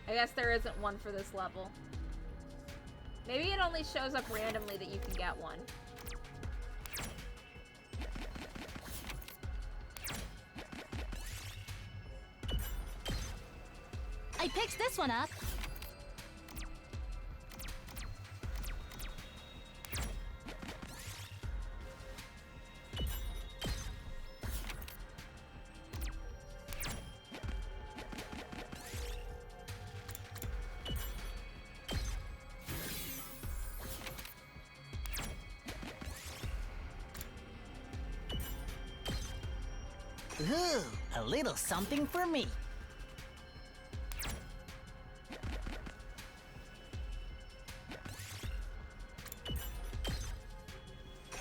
I guess there isn't one for this level. Maybe it only shows up randomly that you can get one. I picked this one up. Ooh, a little something for me.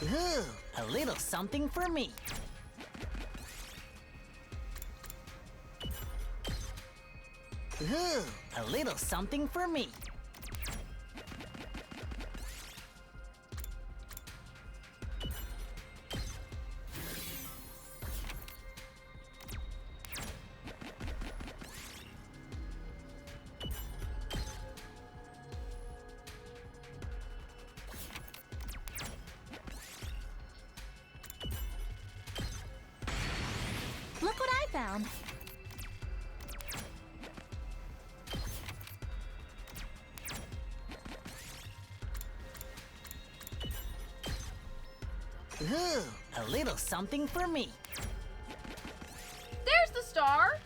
Ooh, a little something for me. Ooh, a little something for me. Look what I found. Ooh, a little something for me. There's the star!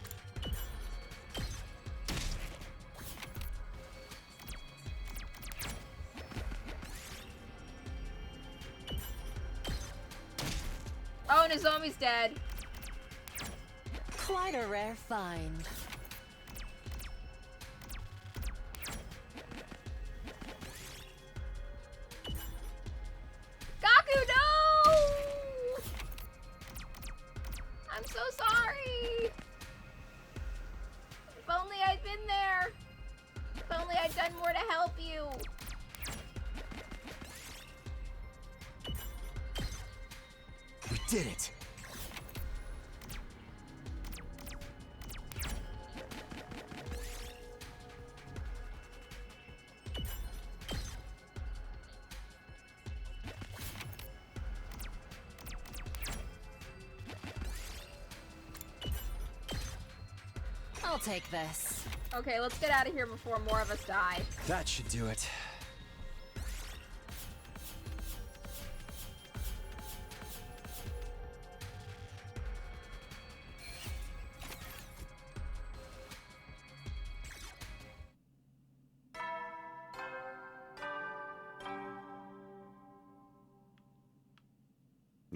Nozomi's dead. Quite a rare find. Gaku, no! I'm so sorry. If only I'd been there. If only I'd done more to help you. We did it. I'll take this. Okay, let's get out of here before more of us die. That should do it.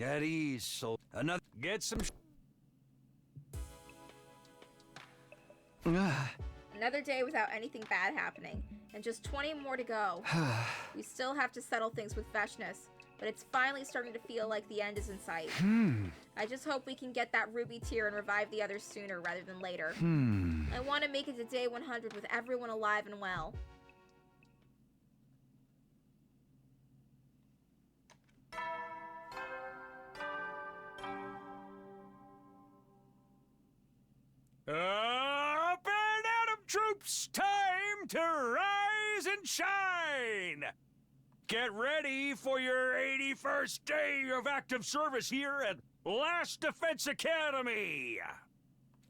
At ease, so another. Get some. Another day without anything bad happening, and just 20 more to go. We still have to settle things with Veshness, but it's finally starting to feel like the end is in sight. I just hope we can get that ruby tier and revive the others sooner rather than later. I want to make it to day 100 with everyone alive and well. Up and Atom troops, time to rise and shine! Get ready for your 81st day of active service here at Last Defense Academy!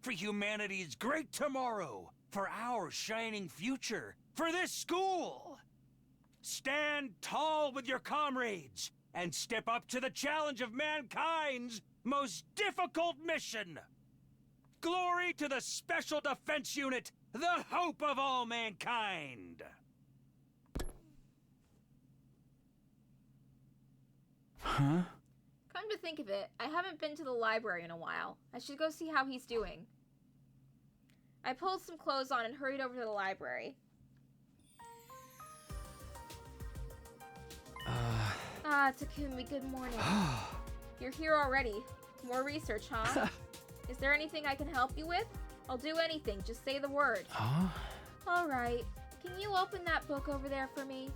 For humanity's great tomorrow, for our shining future, for this school! Stand tall with your comrades and step up to the challenge of mankind's most difficult mission! Glory to the Special Defense Unit, the hope of all mankind! Huh? Come to think of it, I haven't been to the library in a while. I should go see how he's doing. I pulled some clothes on and hurried over to the library. Ah, Takumi, good morning. You're here already. More research, huh? Is there anything I can help you with? I'll do anything, just say the word. Huh? Alright. Can you open that book over there for me?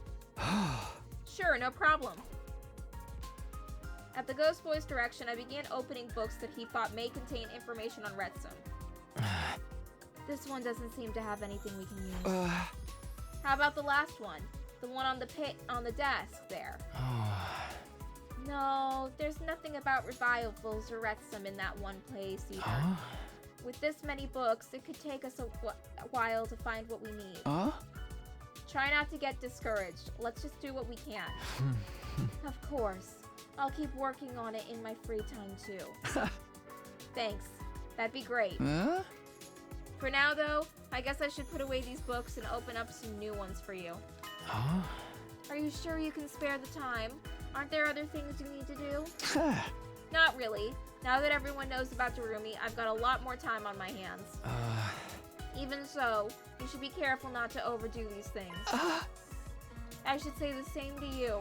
Sure, no problem. At the Ghost Boy's direction, I began opening books that he thought may contain information on Retsum. This one doesn't seem to have anything we can use. How about the last one? The one on the desk there. No, there's nothing about revivals or Retsum in that one place either. With this many books, it could take us a while to find what we need. Try not to get discouraged. Let's just do what we can. Of course. I'll keep working on it in my free time too. Thanks. That'd be great. For now though, I guess I should put away these books and open up some new ones for you. Are you sure you can spare the time? Aren't there other things you need to do? Not really. Now that everyone knows about Darumi, I've got a lot more time on my hands. Even so, you should be careful not to overdo these things. I should say the same to you.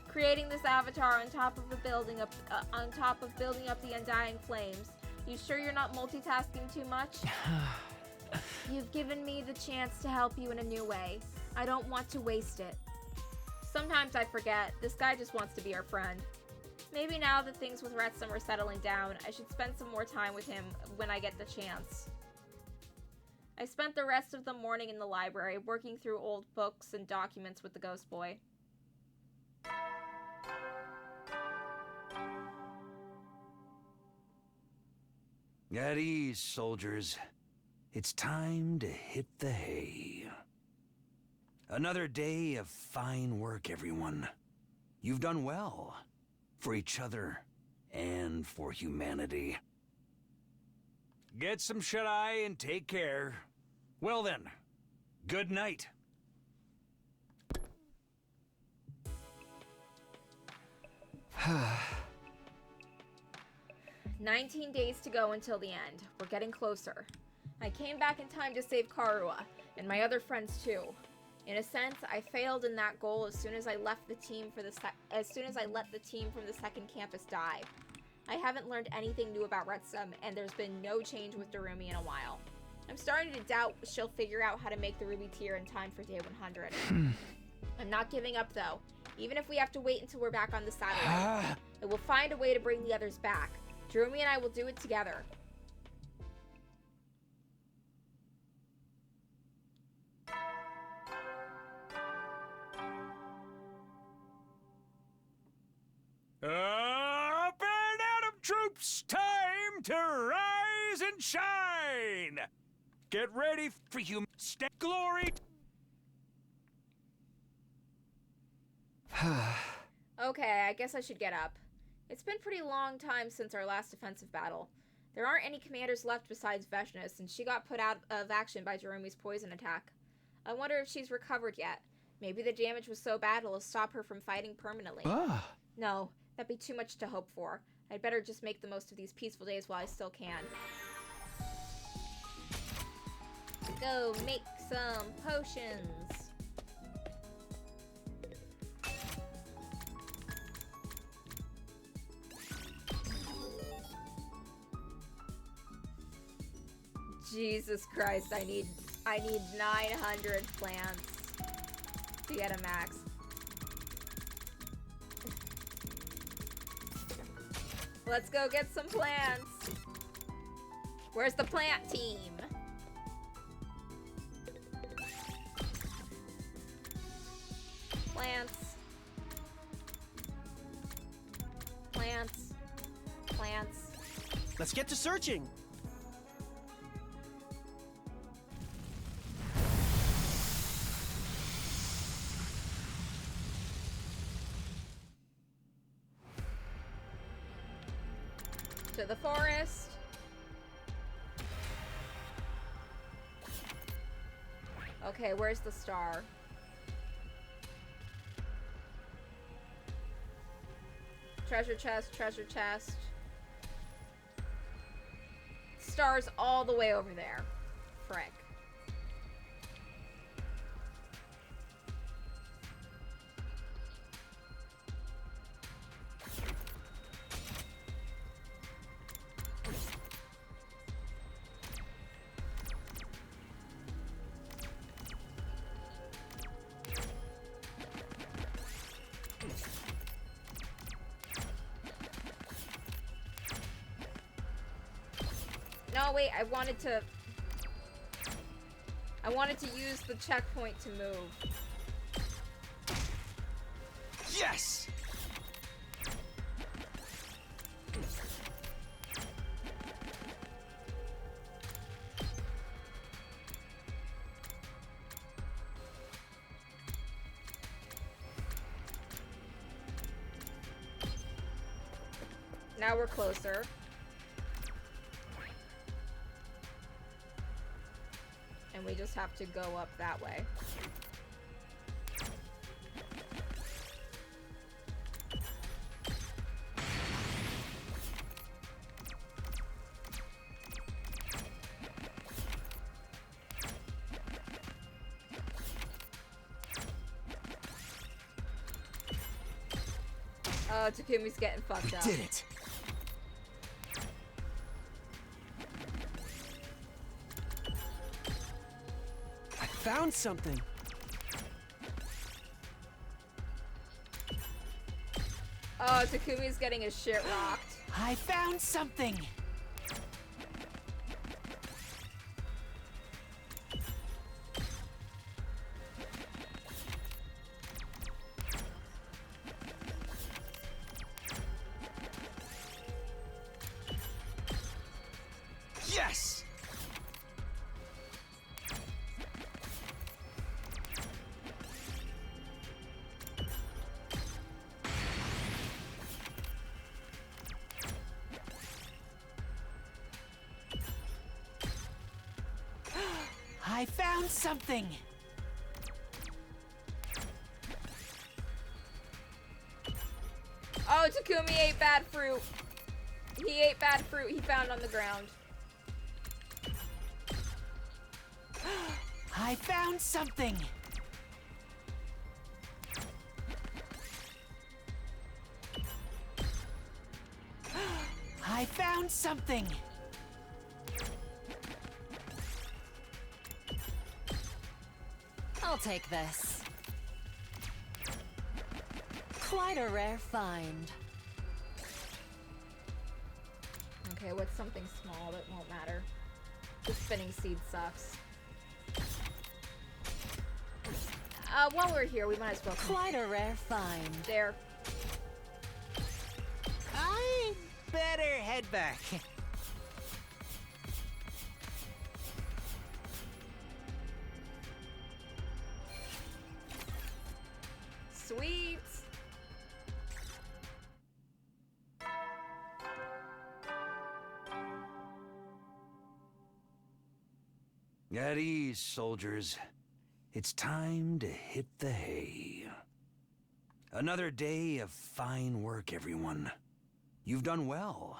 Creating this avatar on top of building up the undying flames. You sure you're not multitasking too much? You've given me the chance to help you in a new way. I don't want to waste it. Sometimes I forget, this guy just wants to be our friend. Maybe now that things with Retsum are settling down, I should spend some more time with him when I get the chance. I spent the rest of the morning in the library, working through old books and documents with the Ghost Boy. At ease, soldiers. It's time to hit the hay. Another day of fine work, everyone. You've done well. For each other and for humanity. Get some shut-eye and take care. Well then, good night. 19 days to go until the end. We're getting closer. I came back in time to save Karua, and my other friends too. In a sense, I failed in that goal as soon as I left the team for as soon as I let the team from the second campus die. I haven't learned anything new about Retsum, and there's been no change with Darumi in a while. I'm starting to doubt she'll figure out how to make the Ruby tier in time for day 100. I'm not giving up though, even if we have to wait until we're back on the satellite. I will find a way to bring the others back. Darumi and I will do it together. Up and Atom troops, time to rise and shine! Get ready for human glory! Okay, I guess I should get up. It's been a pretty long time since our last offensive battle. There aren't any commanders left besides Veshna, and she got put out of action by Jerome's poison attack. I wonder if she's recovered yet. Maybe the damage was so bad it'll stop her from fighting permanently. No, that'd be too much to hope for. I'd better just make the most of these peaceful days while I still can. Go make some potions. Jesus Christ, I need 900 plants to get a max. Let's go get some plants. Where's the plant team? Plants. Plants. Plants. Let's get to searching. To the forest. Okay, where's the star? Treasure chest, treasure chest. Star's all the way over there. Frick. No, wait, I wanted to use the checkpoint to move. Yes! Now we're closer. And we just have to go up that way. Oh, Takumi's getting fucked up. Did it. I found something. Oh, Takumi's getting his shit rocked. I found something. Yes! I found something. Oh, Takumi ate bad fruit. He ate bad fruit he found on the ground. I found something. I found something. I'll take this. Quite a rare find. Okay, what's something small that won't matter? The spinning seed sucks. While we're here, we might as well. Quite a rare find. There. I better head back. Sweet. At ease, soldiers. It's time to hit the hay. Another day of fine work, everyone. You've done well.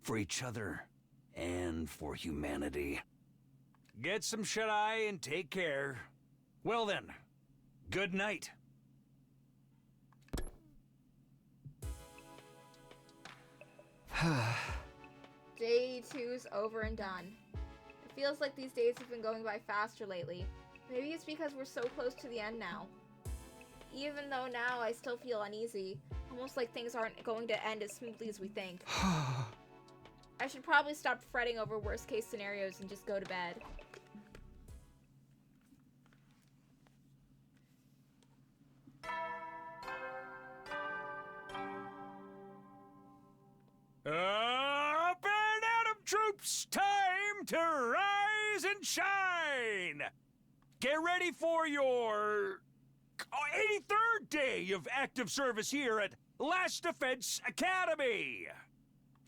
For each other and for humanity. Get some shut-eye and take care. Well then, good night. Day 2's over and done. It feels like these days have been going by faster lately. Maybe it's because we're so close to the end now. Even though now I still feel uneasy, almost like things aren't going to end as smoothly as we think. I should probably stop fretting over worst case scenarios and just go to bed. Up and Atom troops, time to rise and shine! Get ready for your 83rd day of active service here at Last Defense Academy!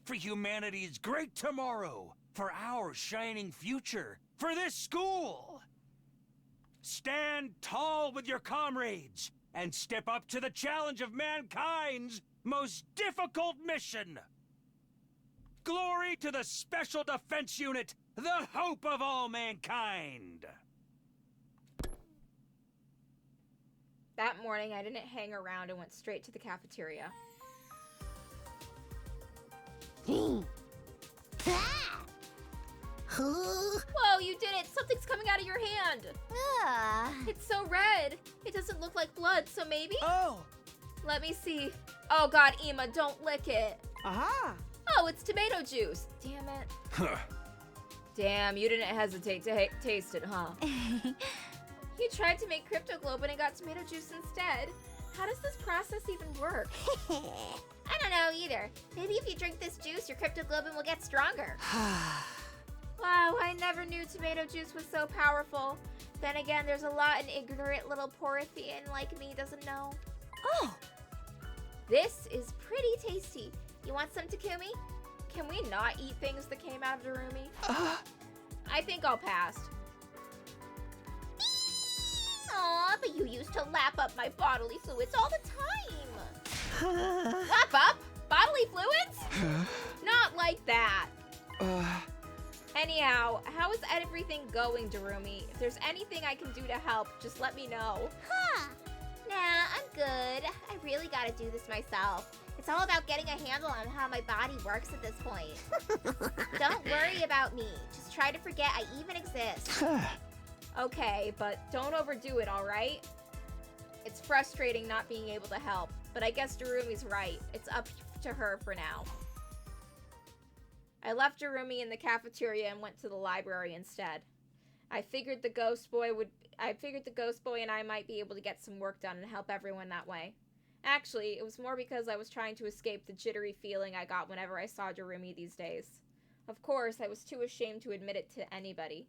For humanity's great tomorrow, for our shining future, for this school! Stand tall with your comrades and step up to the challenge of mankind's most difficult mission! Glory to the Special Defense Unit, the hope of all mankind! That morning, I didn't hang around and went straight to the cafeteria. Ah! Whoa, you did it! Something's coming out of your hand! Ah. It's so red! It doesn't look like blood, so maybe? Oh. Let me see. Oh god, Ema, don't lick it! Aha. Oh, it's tomato juice! Damn it. Huh. Damn, you didn't hesitate to taste it, huh? You tried to make cryptoglobin and got tomato juice instead. How does this process even work? I don't know either. Maybe if you drink this juice, your cryptoglobin will get stronger. Wow, I never knew tomato juice was so powerful. Then again, there's a lot an ignorant little Porythian like me doesn't know. Oh! This is pretty tasty. You want some, Takumi? Can we not eat things that came out of Darumi? I think I'll pass. Aw, but you used to lap up my bodily fluids all the time. Lap up? Bodily fluids? Not like that. Anyhow, how is everything going, Darumi? If there's anything I can do to help, just let me know. Huh. Nah, I'm good. I really gotta do this myself. It's all about getting a handle on how my body works at this point. Don't worry about me. Just try to forget I even exist. Okay, but don't overdo it, alright? It's frustrating not being able to help, but I guess Darumi's right. It's up to her for now. I left Darumi in the cafeteria and went to the library instead. I figured the ghost boy and I might be able to get some work done and help everyone that way. Actually, it was more because I was trying to escape the jittery feeling I got whenever I saw Darumi these days. Of course, I was too ashamed to admit it to anybody.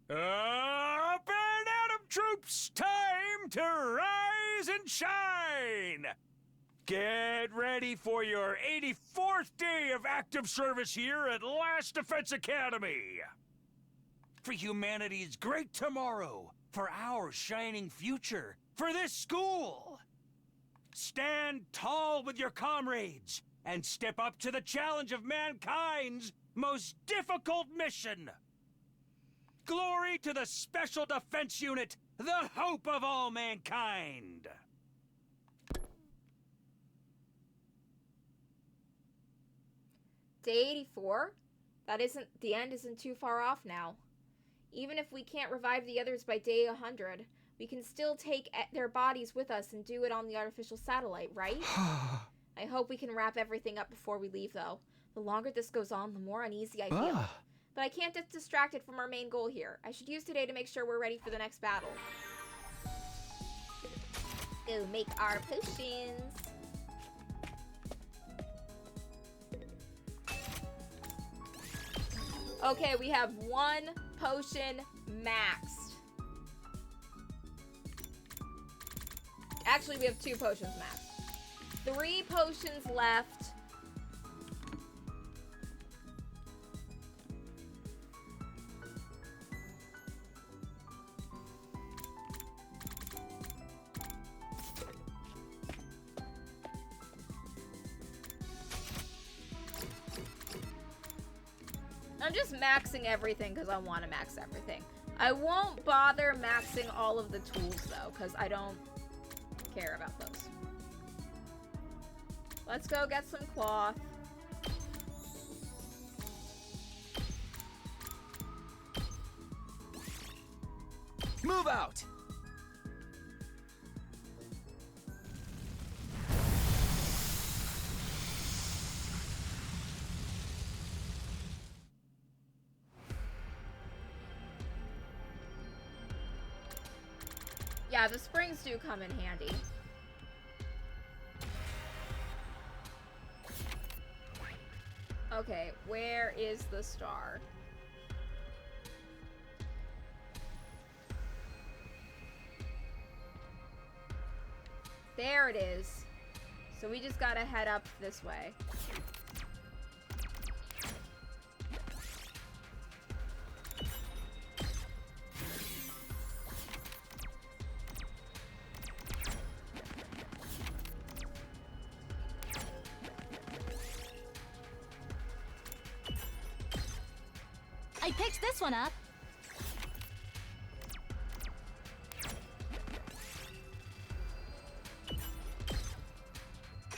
Up and Atom troops, time to rise and shine! Get ready for your 84th day of active service here at Last Defense Academy! for humanity's great tomorrow, for our shining future, for this school. Stand tall with your comrades and step up to the challenge of mankind's most difficult mission. Glory to the Special Defense Unit, the hope of all mankind. Day 84? The end isn't too far off now. Even if we can't revive the others by day 100, we can still take their bodies with us and do it on the artificial satellite, right? I hope we can wrap everything up before we leave, though. The longer this goes on, the more uneasy I feel. But I can't get distracted from our main goal here. I should use today to make sure we're ready for the next battle. Go make our potions. Okay, we have 1 potion maxed. Actually, we have 2 potions maxed. 3 potions left. I'm just maxing everything because I want to max everything. I won't bother maxing all of the tools, though, because I don't care about those. Let's go get some cloth. Move out! Yeah, the springs do come in handy. Okay, where is the star? There it is. So we just gotta head up this way. I picked this one up.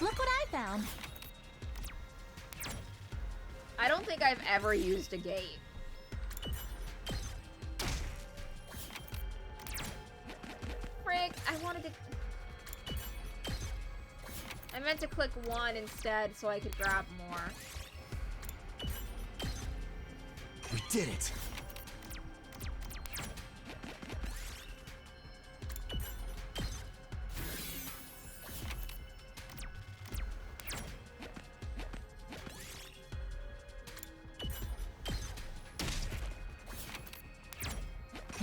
Look what I found. I don't think I've ever used a gate. Frick, I meant to click 1 instead so I could grab more. We did it!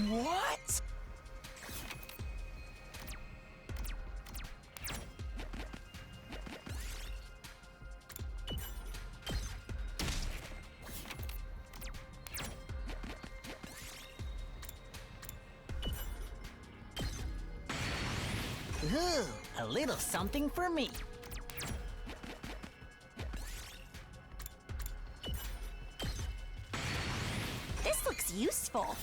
What? Ooh, a little something for me. This looks useful.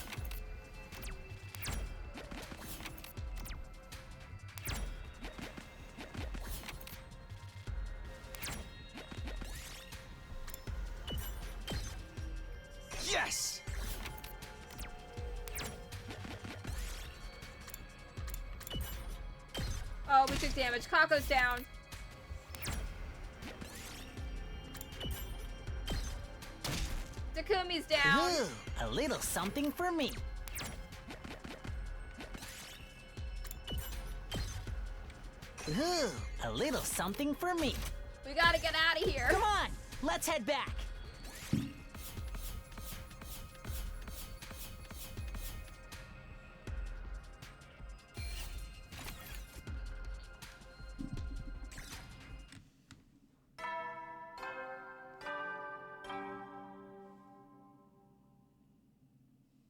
Yes! Oh, we took damage. Kako's down. Takumi's down. Ooh, a little something for me. Ooh, a little something for me. We gotta get out of here. Come on, let's head back.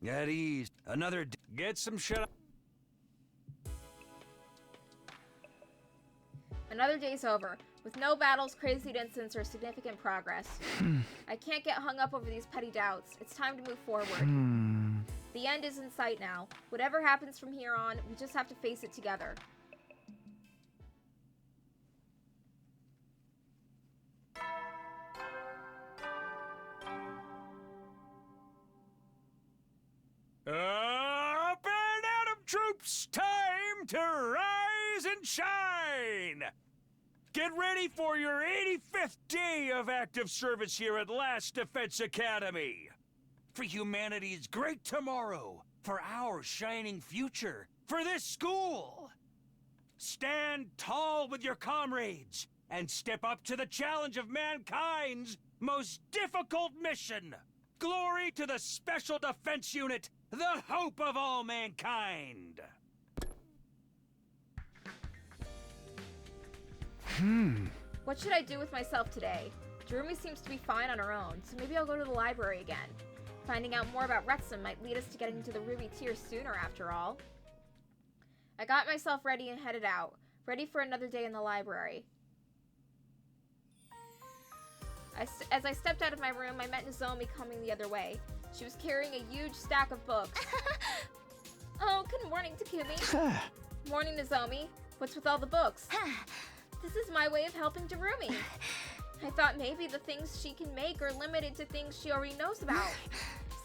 At ease. Get some shit. Another day's over, with no battles, crazy incidents, or significant progress. I can't get hung up over these petty doubts. It's time to move forward. The end is in sight now. Whatever happens from here on, we just have to face it together. Up and Atom troops, time to rise and shine! Get ready for your 85th day of active service here at Last Defense Academy. For humanity's great tomorrow, for our shining future, for this school. Stand tall with your comrades and step up to the challenge of mankind's most difficult mission. Glory to the Special Defense Unit, the hope of all mankind. What should I do with myself today? Jerumi seems to be fine on her own, so maybe I'll go to the library again. Finding out more about Retsum might lead us to getting into the Ruby tier sooner, after all. I got myself ready and headed out, ready for another day in the library. As I stepped out of my room, I met Nozomi coming the other way. She was carrying a huge stack of books. Oh, good morning, Takumi. Morning, Nozomi. What's with all the books? This is my way of helping Jerumi. I thought maybe the things she can make are limited to things she already knows about.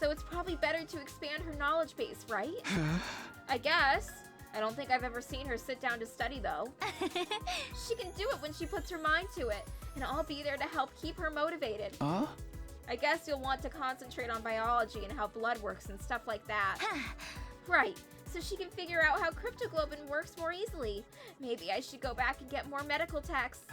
So it's probably better to expand her knowledge base, right? I guess. I don't think I've ever seen her sit down to study, though. She can do it when she puts her mind to it, and I'll be there to help keep her motivated. I guess you'll want to concentrate on biology and how blood works and stuff like that. Right, so she can figure out how cryptoglobin works more easily. Maybe I should go back and get more medical texts.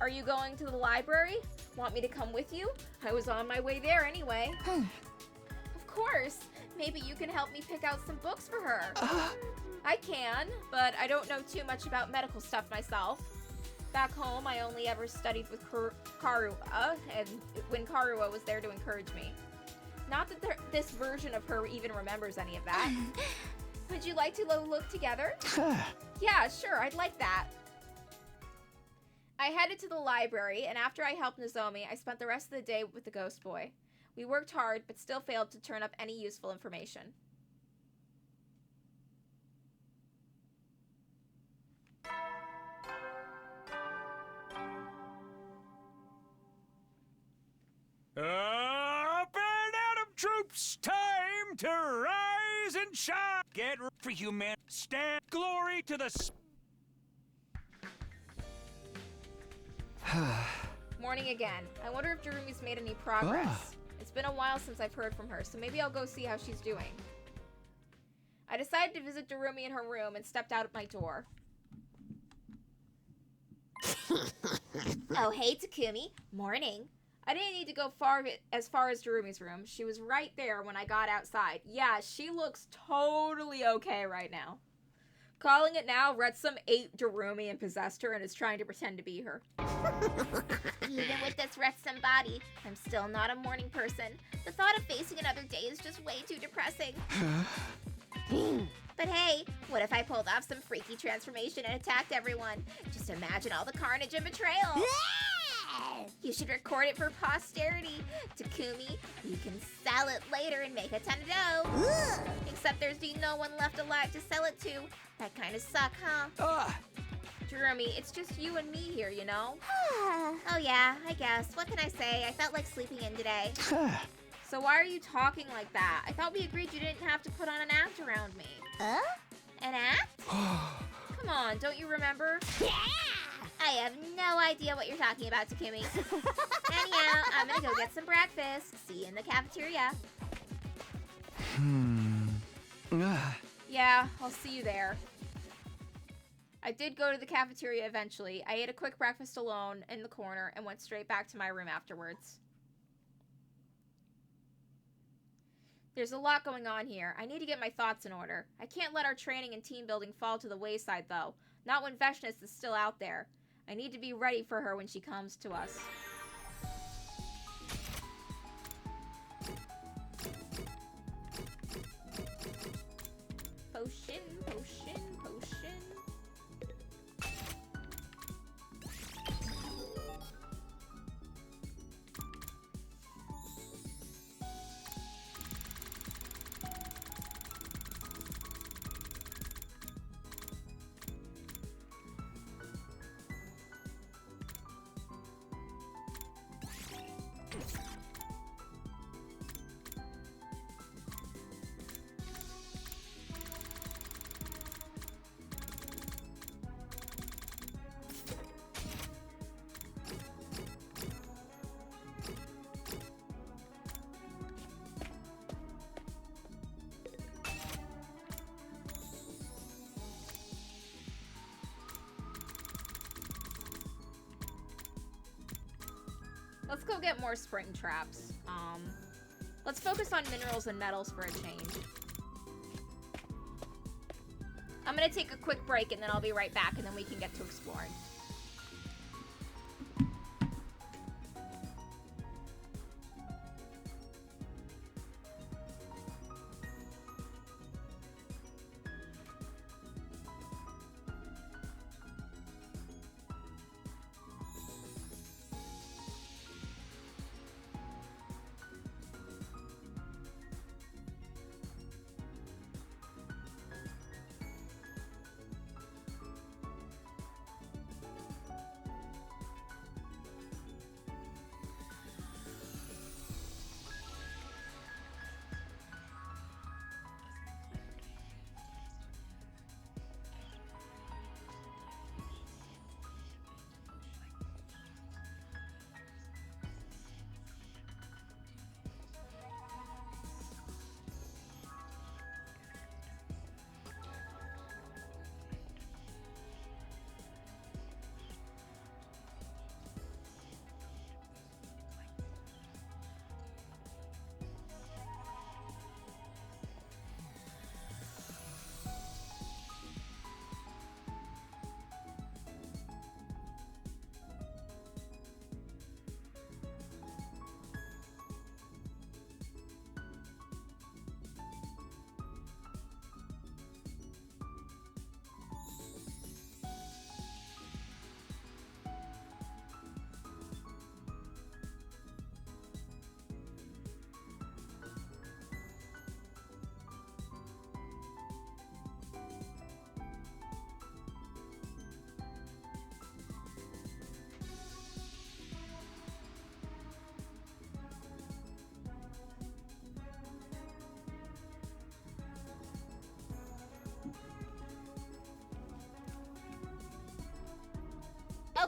Are you going to the library? Want me to come with you? I was on my way there anyway. Of course. Maybe you can help me pick out some books for her. I can, but I don't know too much about medical stuff myself. Back home, I only ever studied with Karua, and when Karua was there to encourage me. Not that this version of her even remembers any of that. Would you like to look together? Yeah, sure, I'd like that. I headed to the library, and after I helped Nozomi, I spent the rest of the day with the ghost boy. We worked hard, but still failed to turn up any useful information. Up and Atom troops, time to rise and shine. Get ready for humanity. Stand glory to the. Morning again. I wonder if Jerumi's made any progress. It's been a while since I've heard from her, so maybe I'll go see how she's doing. I decided to visit Jerumi in her room and stepped out at my door. Oh, hey, Takumi. Morning. I didn't need to go as far as Jerumi's room. She was right there when I got outside. Yeah, she looks totally okay right now. Calling it now, Retsum ate Jerumi and possessed her and is trying to pretend to be her. Even with this Retsum body, I'm still not a morning person. The thought of facing another day is just way too depressing. But hey, what if I pulled off some freaky transformation and attacked everyone? Just imagine all the carnage and betrayal. You should record it for posterity. Takumi, you can sell it later and make a ton of dough. Except there's no one left alive to sell it to. That kind of suck, huh? Jerumi, it's just you and me here, you know? Oh yeah, I guess. What can I say? I felt like sleeping in today. So why are you talking like that? I thought we agreed you didn't have to put on an act around me. An act? Come on, don't you remember? Yeah! I have no idea what you're talking about, Takumi. Anyhow, I'm gonna go get some breakfast. See you in the cafeteria. Yeah, I'll see you there. I did go to the cafeteria eventually. I ate a quick breakfast alone in the corner and went straight back to my room afterwards. There's a lot going on here. I need to get my thoughts in order. I can't let our training and team building fall to the wayside, though. Not when Veshness is still out there. I need to be ready for her when she comes to us. potion, potion, potion. Let's go get more spring traps. Let's focus on minerals and metals for a change. I'm gonna take a quick break and then I'll be right back and then we can get to exploring.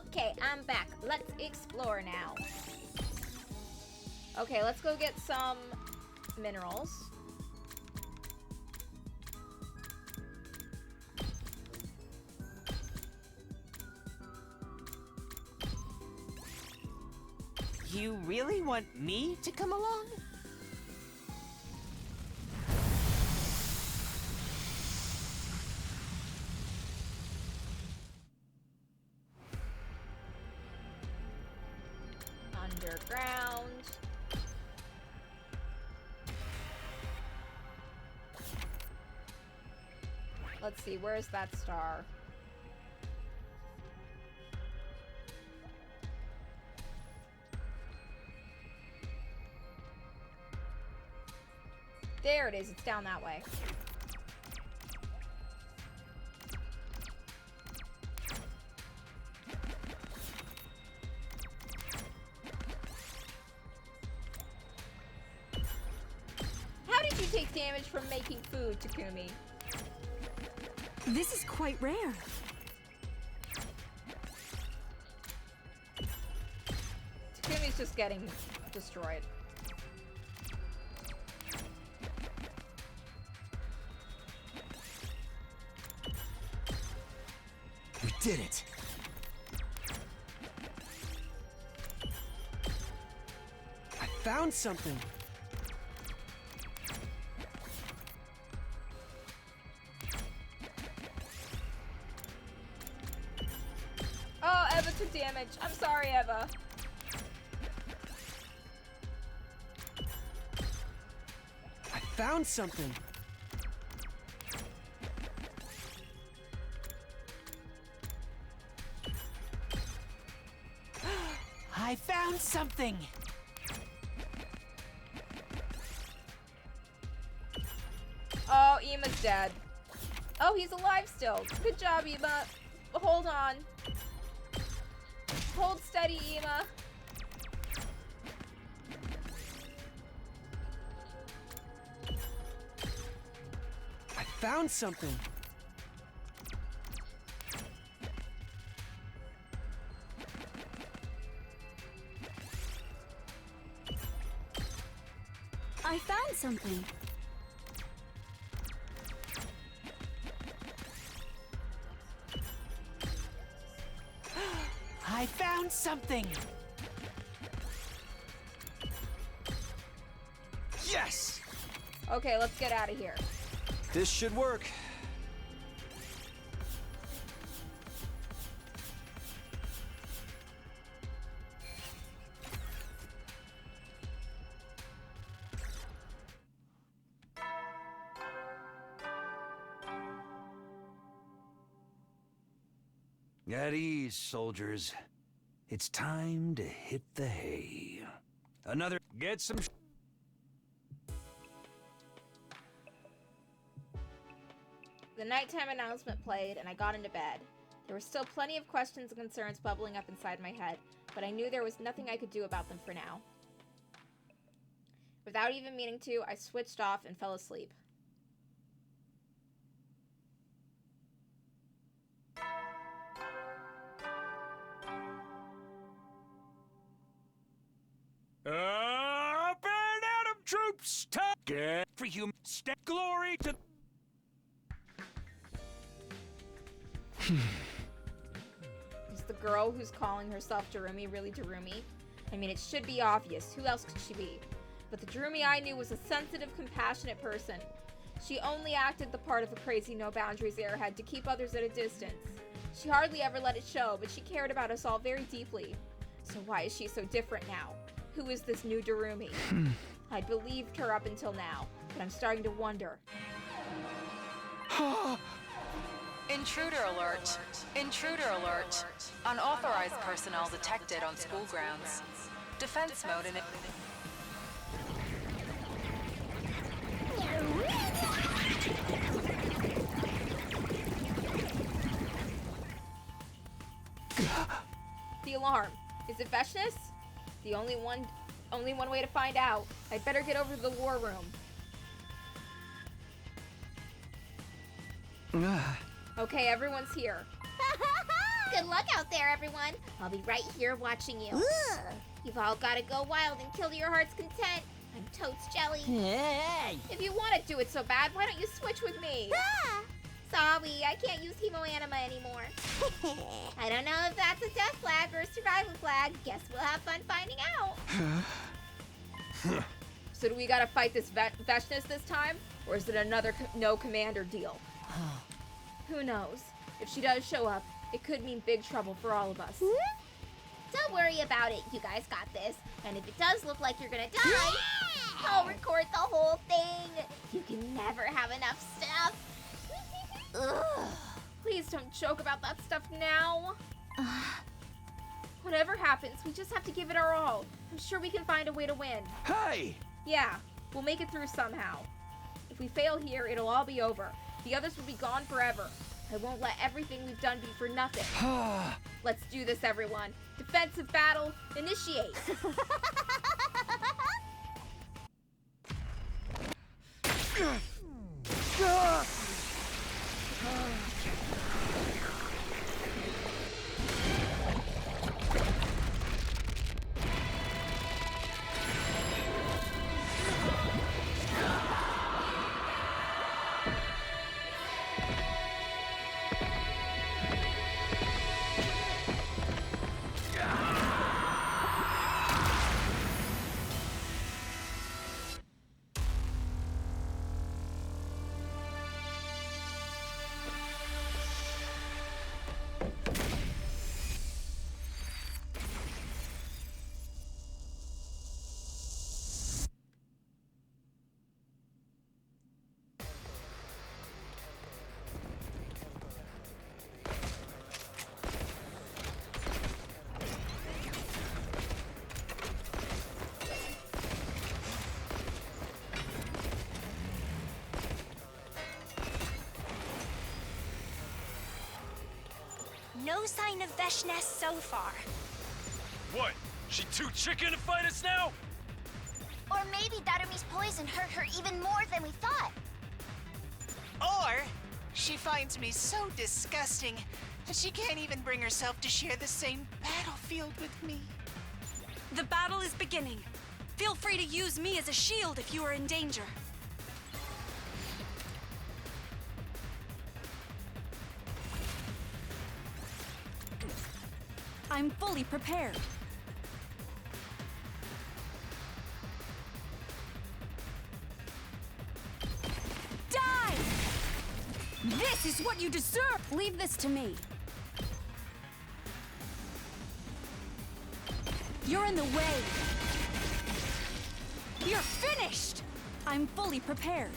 Okay, I'm back. Let's explore now. Okay, let's go get some minerals. You really want me to come along? Underground. Let's see, where's that star? There it is, it's down that way. How did you take damage from making food, Takumi? This is quite rare. Takumi's just getting destroyed. We did it! I found something! Oh, Eva took damage. I'm sorry, Eva. I found something! found something! Oh, Ema's dead. Oh, he's alive still. Good job, Ema. Hold on. Hold steady, Ema. I found something. I found something. I found something! Yes! Okay, let's get out of here. This should work. At ease, soldiers. It's time to hit the hay. Another... Get some... The nighttime announcement played, and I got into bed. There were still plenty of questions and concerns bubbling up inside my head, but I knew there was nothing I could do about them for now. Without even meaning to, I switched off and fell asleep. Up and Atom troops! Get for human step glory to... Is the girl who's calling herself Darumi really Darumi? I mean, it should be obvious. Who else could she be? But the Darumi I knew was a sensitive, compassionate person. She only acted the part of a crazy, no-boundaries airhead to keep others at a distance. She hardly ever let it show, but she cared about us all very deeply. So why is she so different now? Who is this new Darumi? I believed her up until now, but I'm starting to wonder. Intruder alert. Intruder alert. Unauthorized personnel detected on school grounds. Defense mode in... The alarm. Is it Veshness? The only one way to find out. I'd better get over to the war room. Okay, everyone's here. Good luck out there, everyone. I'll be right here watching you. You've all got to go wild and kill to your heart's content. I'm totes jelly. Hey! If you want to do it so bad, why don't you switch with me? Sorry, I can't use Hemoanima anymore. I don't know if that's a death flag or a survival flag. Guess we'll have fun finding out. So do we gotta fight this Veshness this time? Or is it another no commander deal? Who knows? If she does show up, it could mean big trouble for all of us. Don't worry about it. You guys got this. And if it does look like you're gonna die, I'll record the whole thing. You can never have enough stuff. Ugh. Please don't joke about that stuff now. Whatever happens, we just have to give it our all. I'm sure we can find a way to win. Hey! Yeah, we'll make it through somehow. If we fail here, it'll all be over. The others will be gone forever. I won't let everything we've done be for nothing. Let's do this, everyone. Defensive battle, initiate. No sign of Veshness so far. What? She too chicken to fight us now? Or maybe Darumi's poison hurt her even more than we thought. Or she finds me so disgusting that she can't even bring herself to share the same battlefield with me. The battle is beginning. Feel free to use me as a shield if you are in danger. I'm fully prepared. Die! This is what you deserve! Leave this to me. You're in the way. You're finished! I'm fully prepared.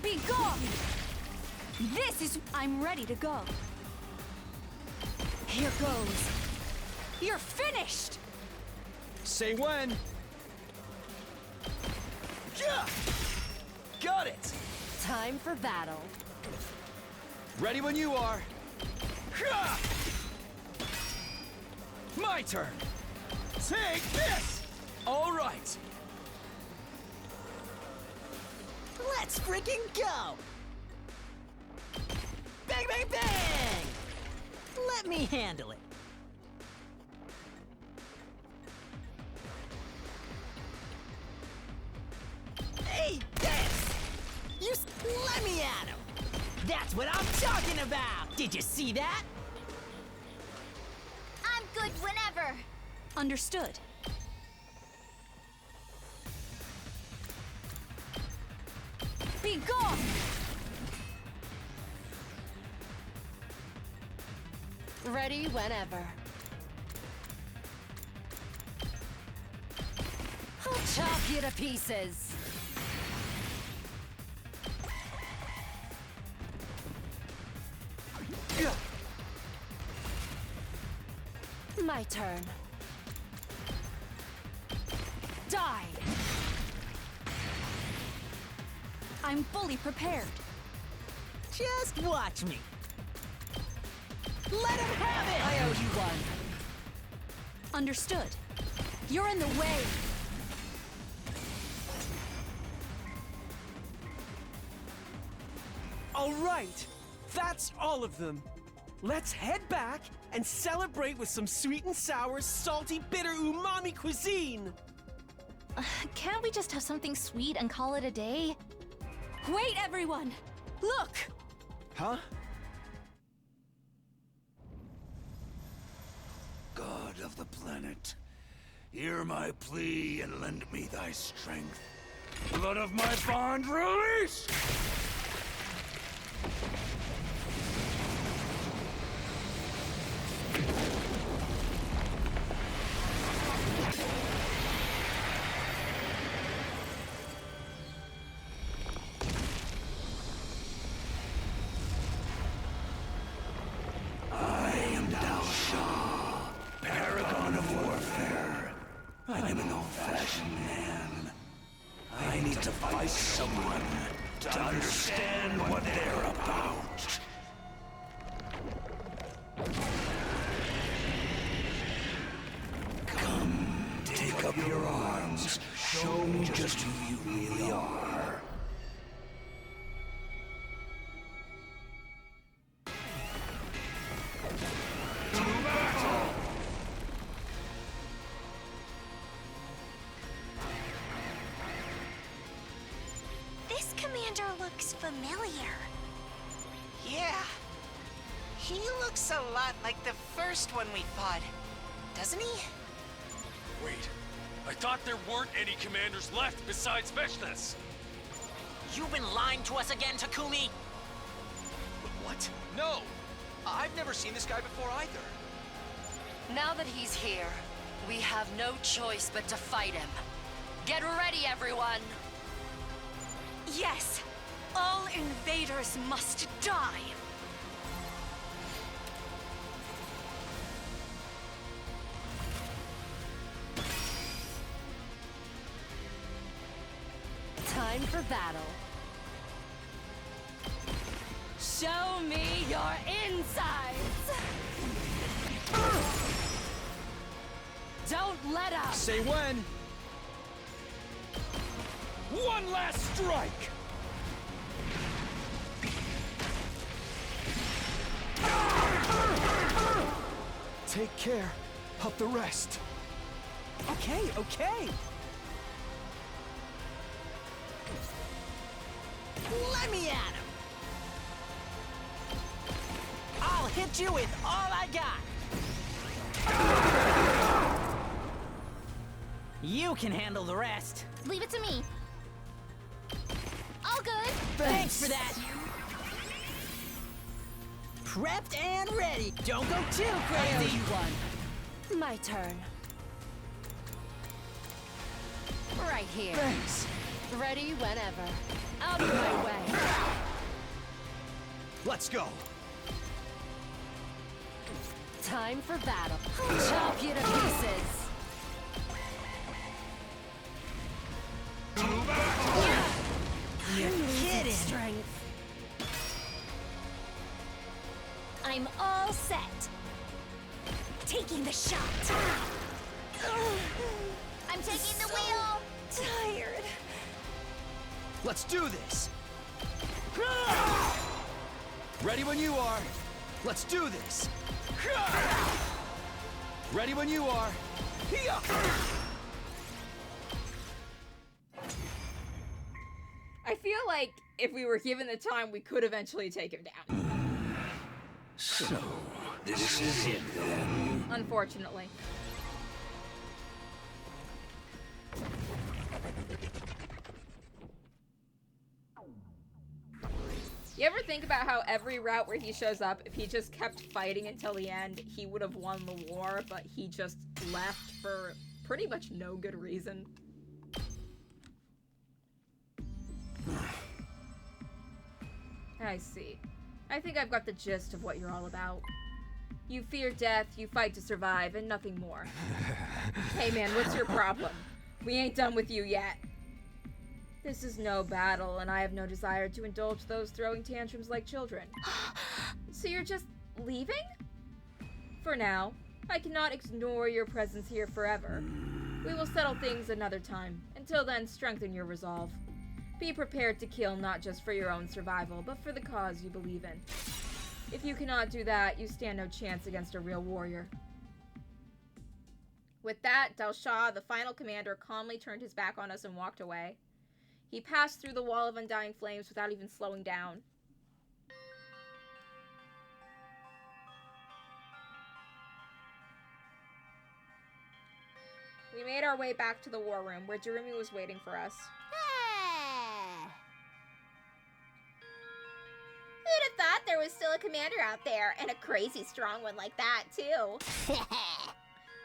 Be gone! This is... I'm ready to go. Here goes. You're finished! Say when. Yeah! Got it! Time for battle. Ready when you are. Ha! My turn. Take this! All right. Let's freaking go! Bang, bang, bang! Let me handle it. Hey, this! Let me at him! That's what I'm talking about! Did you see that? I'm good whenever. Understood. Be gone! Ready whenever. I'll chop you to pieces. My turn. Die! I'm fully prepared. Just watch me. Let him have it! I owe you one. Understood. You're in the way. All right. That's all of them. Let's head back and celebrate with some sweet and sour, salty, bitter, umami cuisine. Can't we just have something sweet and call it a day? Wait, everyone! Look! Huh? God of the planet, hear my plea and lend me thy strength. Blood of my bond, release! I'm an old-fashioned man. I need to fight someone to understand what they're about. Come, take up your arms. Show me just who you really are. To battle! This commander looks familiar. Yeah. He looks a lot like the first one we fought, doesn't he? Wait, I thought there weren't any commanders left besides Veshness. You've been lying to us again, Takumi! What? No! I've never seen this guy before either. Now that he's here, we have no choice but to fight him. Get ready, everyone! Yes! All invaders must die! Time for battle. Show me your insides! Don't let up! Say when. One last strike! Take care of the rest. Okay, okay. Let me at him! I'll hit you with all I got! You can handle the rest. Leave it to me. All good. Thanks for that. Prepped and ready. Don't go too crazy. My turn. Right here. Thanks. Ready whenever. Out of my way. Let's go. Time for battle. I'll chop you to pieces. You're kidding. Strength. I'm all set. Taking the shot. I'm taking the wheel. Tired. Let's do this. Ready when you are. Let's do this. Ready when you are. I feel like if we were given the time, we could eventually take him down. So, this is it then. Unfortunately. You ever think about how every route where he shows up, if he just kept fighting until the end, he would have won the war, but he just left for pretty much no good reason? I see. I think I've got the gist of what you're all about. You fear death, you fight to survive, and nothing more. Hey man, what's your problem? We ain't done with you yet. This is no battle, and I have no desire to indulge those throwing tantrums like children. So you're just leaving? For now. I cannot ignore your presence here forever. We will settle things another time. Until then, strengthen your resolve. Be prepared to kill not just for your own survival, but for the cause you believe in. If you cannot do that, you stand no chance against a real warrior. With that, Del Shah, the final commander, calmly turned his back on us and walked away. He passed through the wall of undying flames without even slowing down. We made our way back to the war room, where Jeremy was waiting for us. Who'd have thought there was still a commander out there, and a crazy strong one like that, too.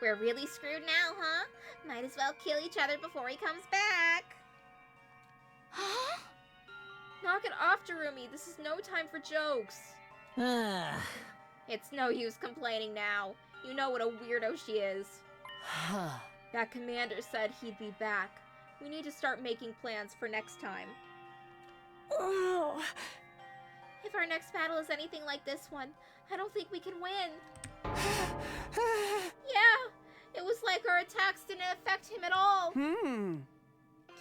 We're really screwed now, huh? Might as well kill each other before he comes back. Huh? Knock it off, Jeremy. This is no time for jokes. It's no use complaining now. You know what a weirdo she is. That commander said he'd be back. We need to start making plans for next time. Oh. If our next battle is anything like this one, I don't think we can win. Yeah, it was like our attacks didn't affect him at all.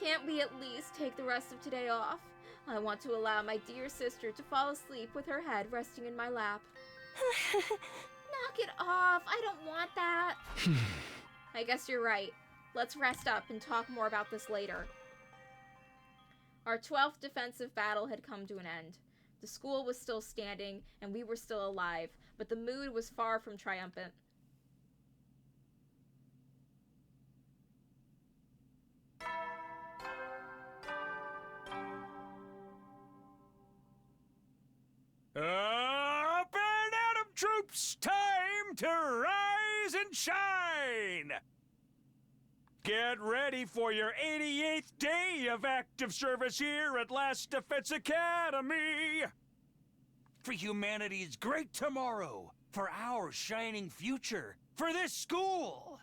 Can't we at least take the rest of today off? I want to allow my dear sister to fall asleep with her head resting in my lap. Knock it off. I don't want that. I guess you're right. Let's rest up and talk more about this later. Our 12th defensive battle had come to an end. The school was still standing, and we were still alive, but the mood was far from triumphant. Up and at 'em, troops! Time to rise and shine! Get ready for your 88th day of active service here at Last Defense Academy! For humanity's great tomorrow, for our shining future, for this school!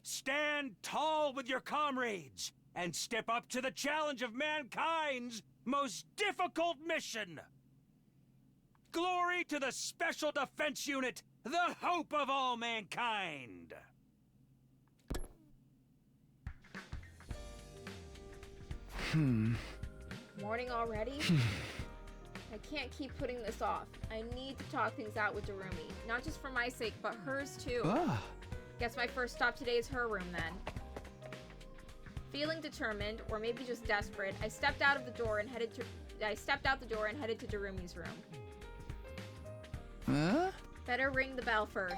Stand tall with your comrades and step up to the challenge of mankind's most difficult mission. Glory to the Special Defense Unit, the hope of all mankind. Morning already? I can't keep putting this off. I need to talk things out with Darumi. Not just for my sake, but hers too. Guess my first stop today is her room then. Feeling determined, or maybe just desperate, I stepped out the door and headed to Darumi's room. Better ring the bell first.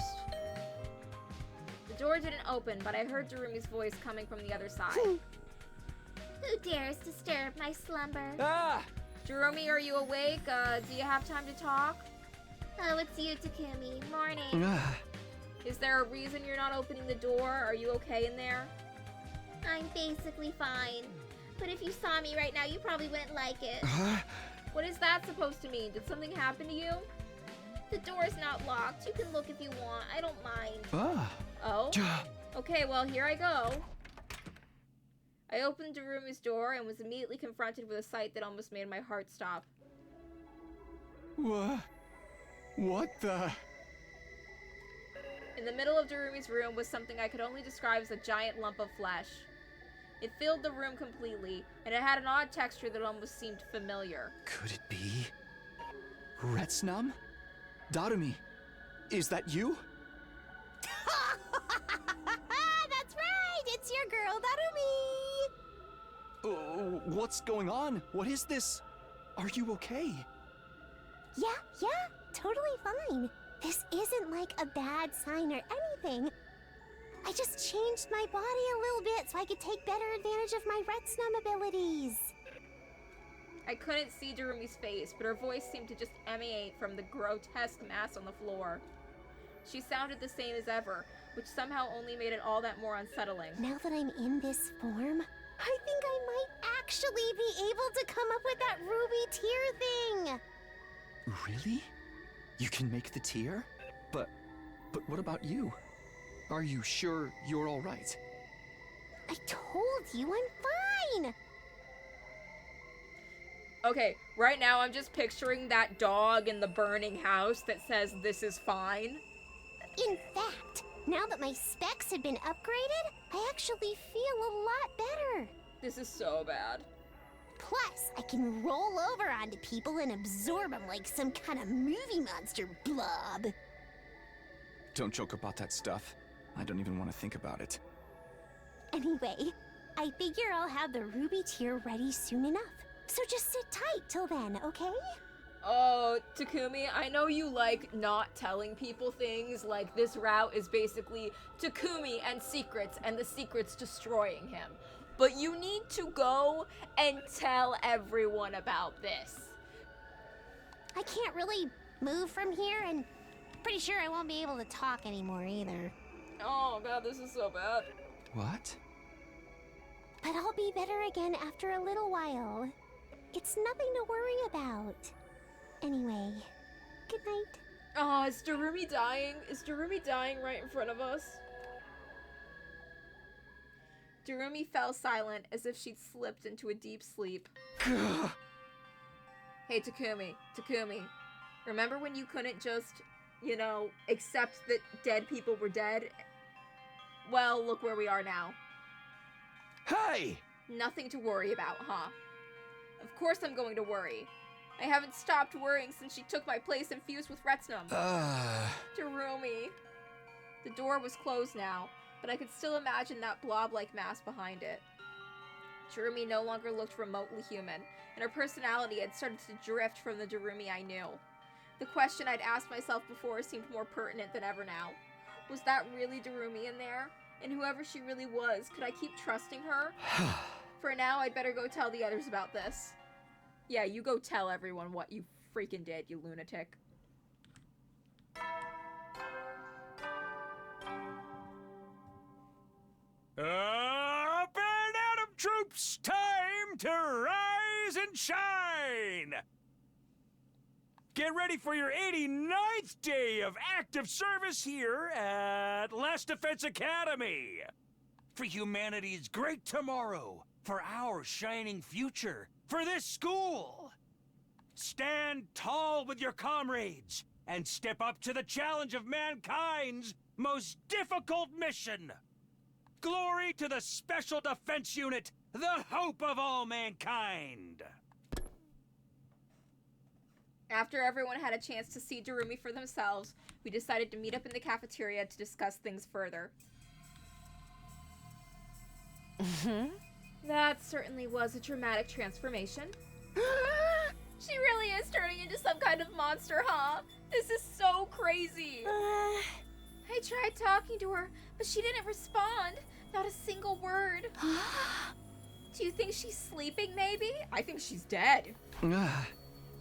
The door didn't open, but I heard Darumi's voice coming from the other side. Who dares disturb my slumber? Darumi, are you awake? Do you have time to talk? Oh, it's you, Takumi. Morning. Is there a reason you're not opening the door? Are you okay in there? I'm basically fine. But if you saw me right now, you probably wouldn't like it. What is that supposed to mean? Did something happen to you? The door's not locked. You can look if you want. I don't mind. Oh? Okay, well, here I go. I opened Darumi's door and was immediately confronted with a sight that almost made my heart stop. What the? In the middle of Darumi's room was something I could only describe as a giant lump of flesh. It filled the room completely, and it had an odd texture that almost seemed familiar. Could it be Retsnum? Darumi, is that you? That's right! It's your girl, Darumi! What's going on? What is this? Are you okay? Yeah, totally fine. This isn't like a bad sign or anything. I just changed my body a little bit so I could take better advantage of my Retsnum abilities. I couldn't see Darumi's face, but her voice seemed to just emanate from the grotesque mass on the floor. She sounded the same as ever, which somehow only made it all that more unsettling. Now that I'm in this form, I think I might actually be able to come up with that ruby tear thing! Really? You can make the tear? But what about you? Are you sure you're all right? I told you I'm fine! Okay, right now I'm just picturing that dog in the burning house that says, "This is fine." In fact, now that my specs have been upgraded, I actually feel a lot better. This is so bad. Plus, I can roll over onto people and absorb them like some kind of movie monster blob. Don't joke about that stuff. I don't even want to think about it. Anyway, I figure I'll have the ruby tear ready soon enough. So just sit tight till then, okay? Oh, Takumi, I know you like not telling people things, like this route is basically Takumi and secrets, and the secrets destroying him. But you need to go and tell everyone about this. I can't really move from here, and pretty sure I won't be able to talk anymore either. Oh god, this is so bad. What? But I'll be better again after a little while. It's nothing to worry about. Anyway, good night. Oh, is Darumi dying? Is Darumi dying right in front of us? Darumi fell silent as if she'd slipped into a deep sleep. Hey, Takumi. Remember when you couldn't just, accept that dead people were dead? Well, look where we are now. Hey! Nothing to worry about, huh? Of course I'm going to worry. I haven't stopped worrying since she took my place and fused with Retsnum. Darumi. The door was closed now, but I could still imagine that blob-like mass behind it. Darumi no longer looked remotely human, and her personality had started to drift from the Darumi I knew. The question I'd asked myself before seemed more pertinent than ever now. Was that really Darumi in there? And whoever she really was, could I keep trusting her? For now, I'd better go tell the others about this. Yeah, you go tell everyone what you freaking did, you lunatic. Up and Atom troops, time to rise and shine! Get ready for your 89th day of active service here at Last Defense Academy! For humanity's great tomorrow, for our shining future, for this school. Stand tall with your comrades and step up to the challenge of mankind's most difficult mission. Glory to the Special Defense Unit, the hope of all mankind. After everyone had a chance to see Darumi for themselves, we decided to meet up in the cafeteria to discuss things further. That certainly was a dramatic transformation. She really is turning into some kind of monster, huh? This is so crazy. I tried talking to her, but she didn't respond. Not a single word. Do you think she's sleeping, maybe? I think she's dead.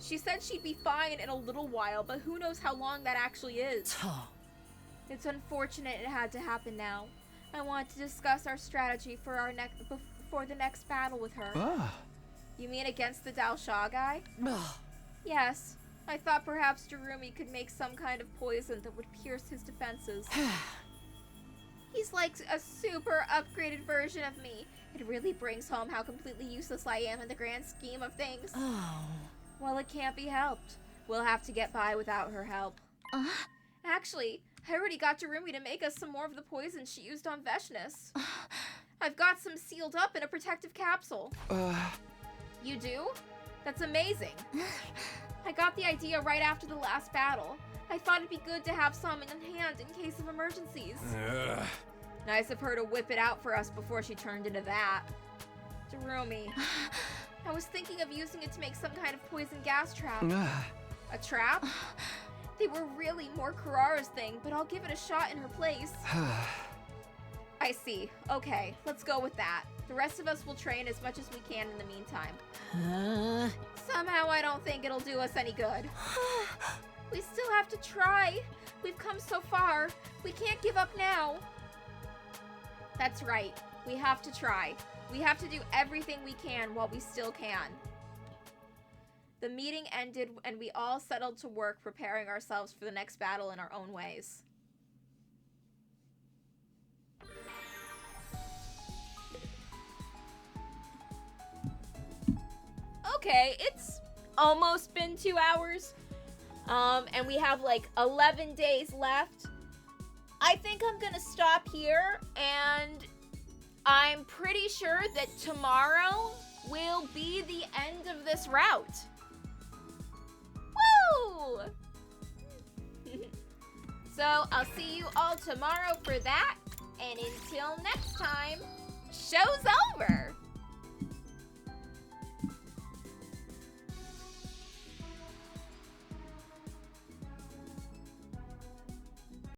She said she'd be fine in a little while, but who knows how long that actually is. It's unfortunate it had to happen now. I want to discuss our strategy for the next battle with her. You mean against the Dao Sha guy? Yes. I thought perhaps Darumi could make some kind of poison that would pierce his defenses. He's like a super upgraded version of me. It really brings home how completely useless I am in the grand scheme of things. Well, it can't be helped. We'll have to get by without her help. Actually, I already got Darumi to make us some more of the poison she used on Veshness. I've got some sealed up in a protective capsule. You do? That's amazing. I got the idea right after the last battle. I thought it'd be good to have some in hand in case of emergencies. Nice of her to whip it out for us before she turned into that. Darumi, I was thinking of using it to make some kind of poison gas trap. A trap? They were really more Karara's thing, but I'll give it a shot in her place. I see. Okay, let's go with that. The rest of us will train as much as we can in the meantime. Somehow I don't think it'll do us any good. We still have to try. We've come so far. We can't give up now. That's right. We have to try. We have to do everything we can while we still can. The meeting ended and we all settled to work preparing ourselves for the next battle in our own ways. Okay, it's almost been 2 hours. And we have like 11 days left. I think I'm gonna stop here, and I'm pretty sure that tomorrow will be the end of this route. Woo! So I'll see you all tomorrow for that, and until next time, show's over!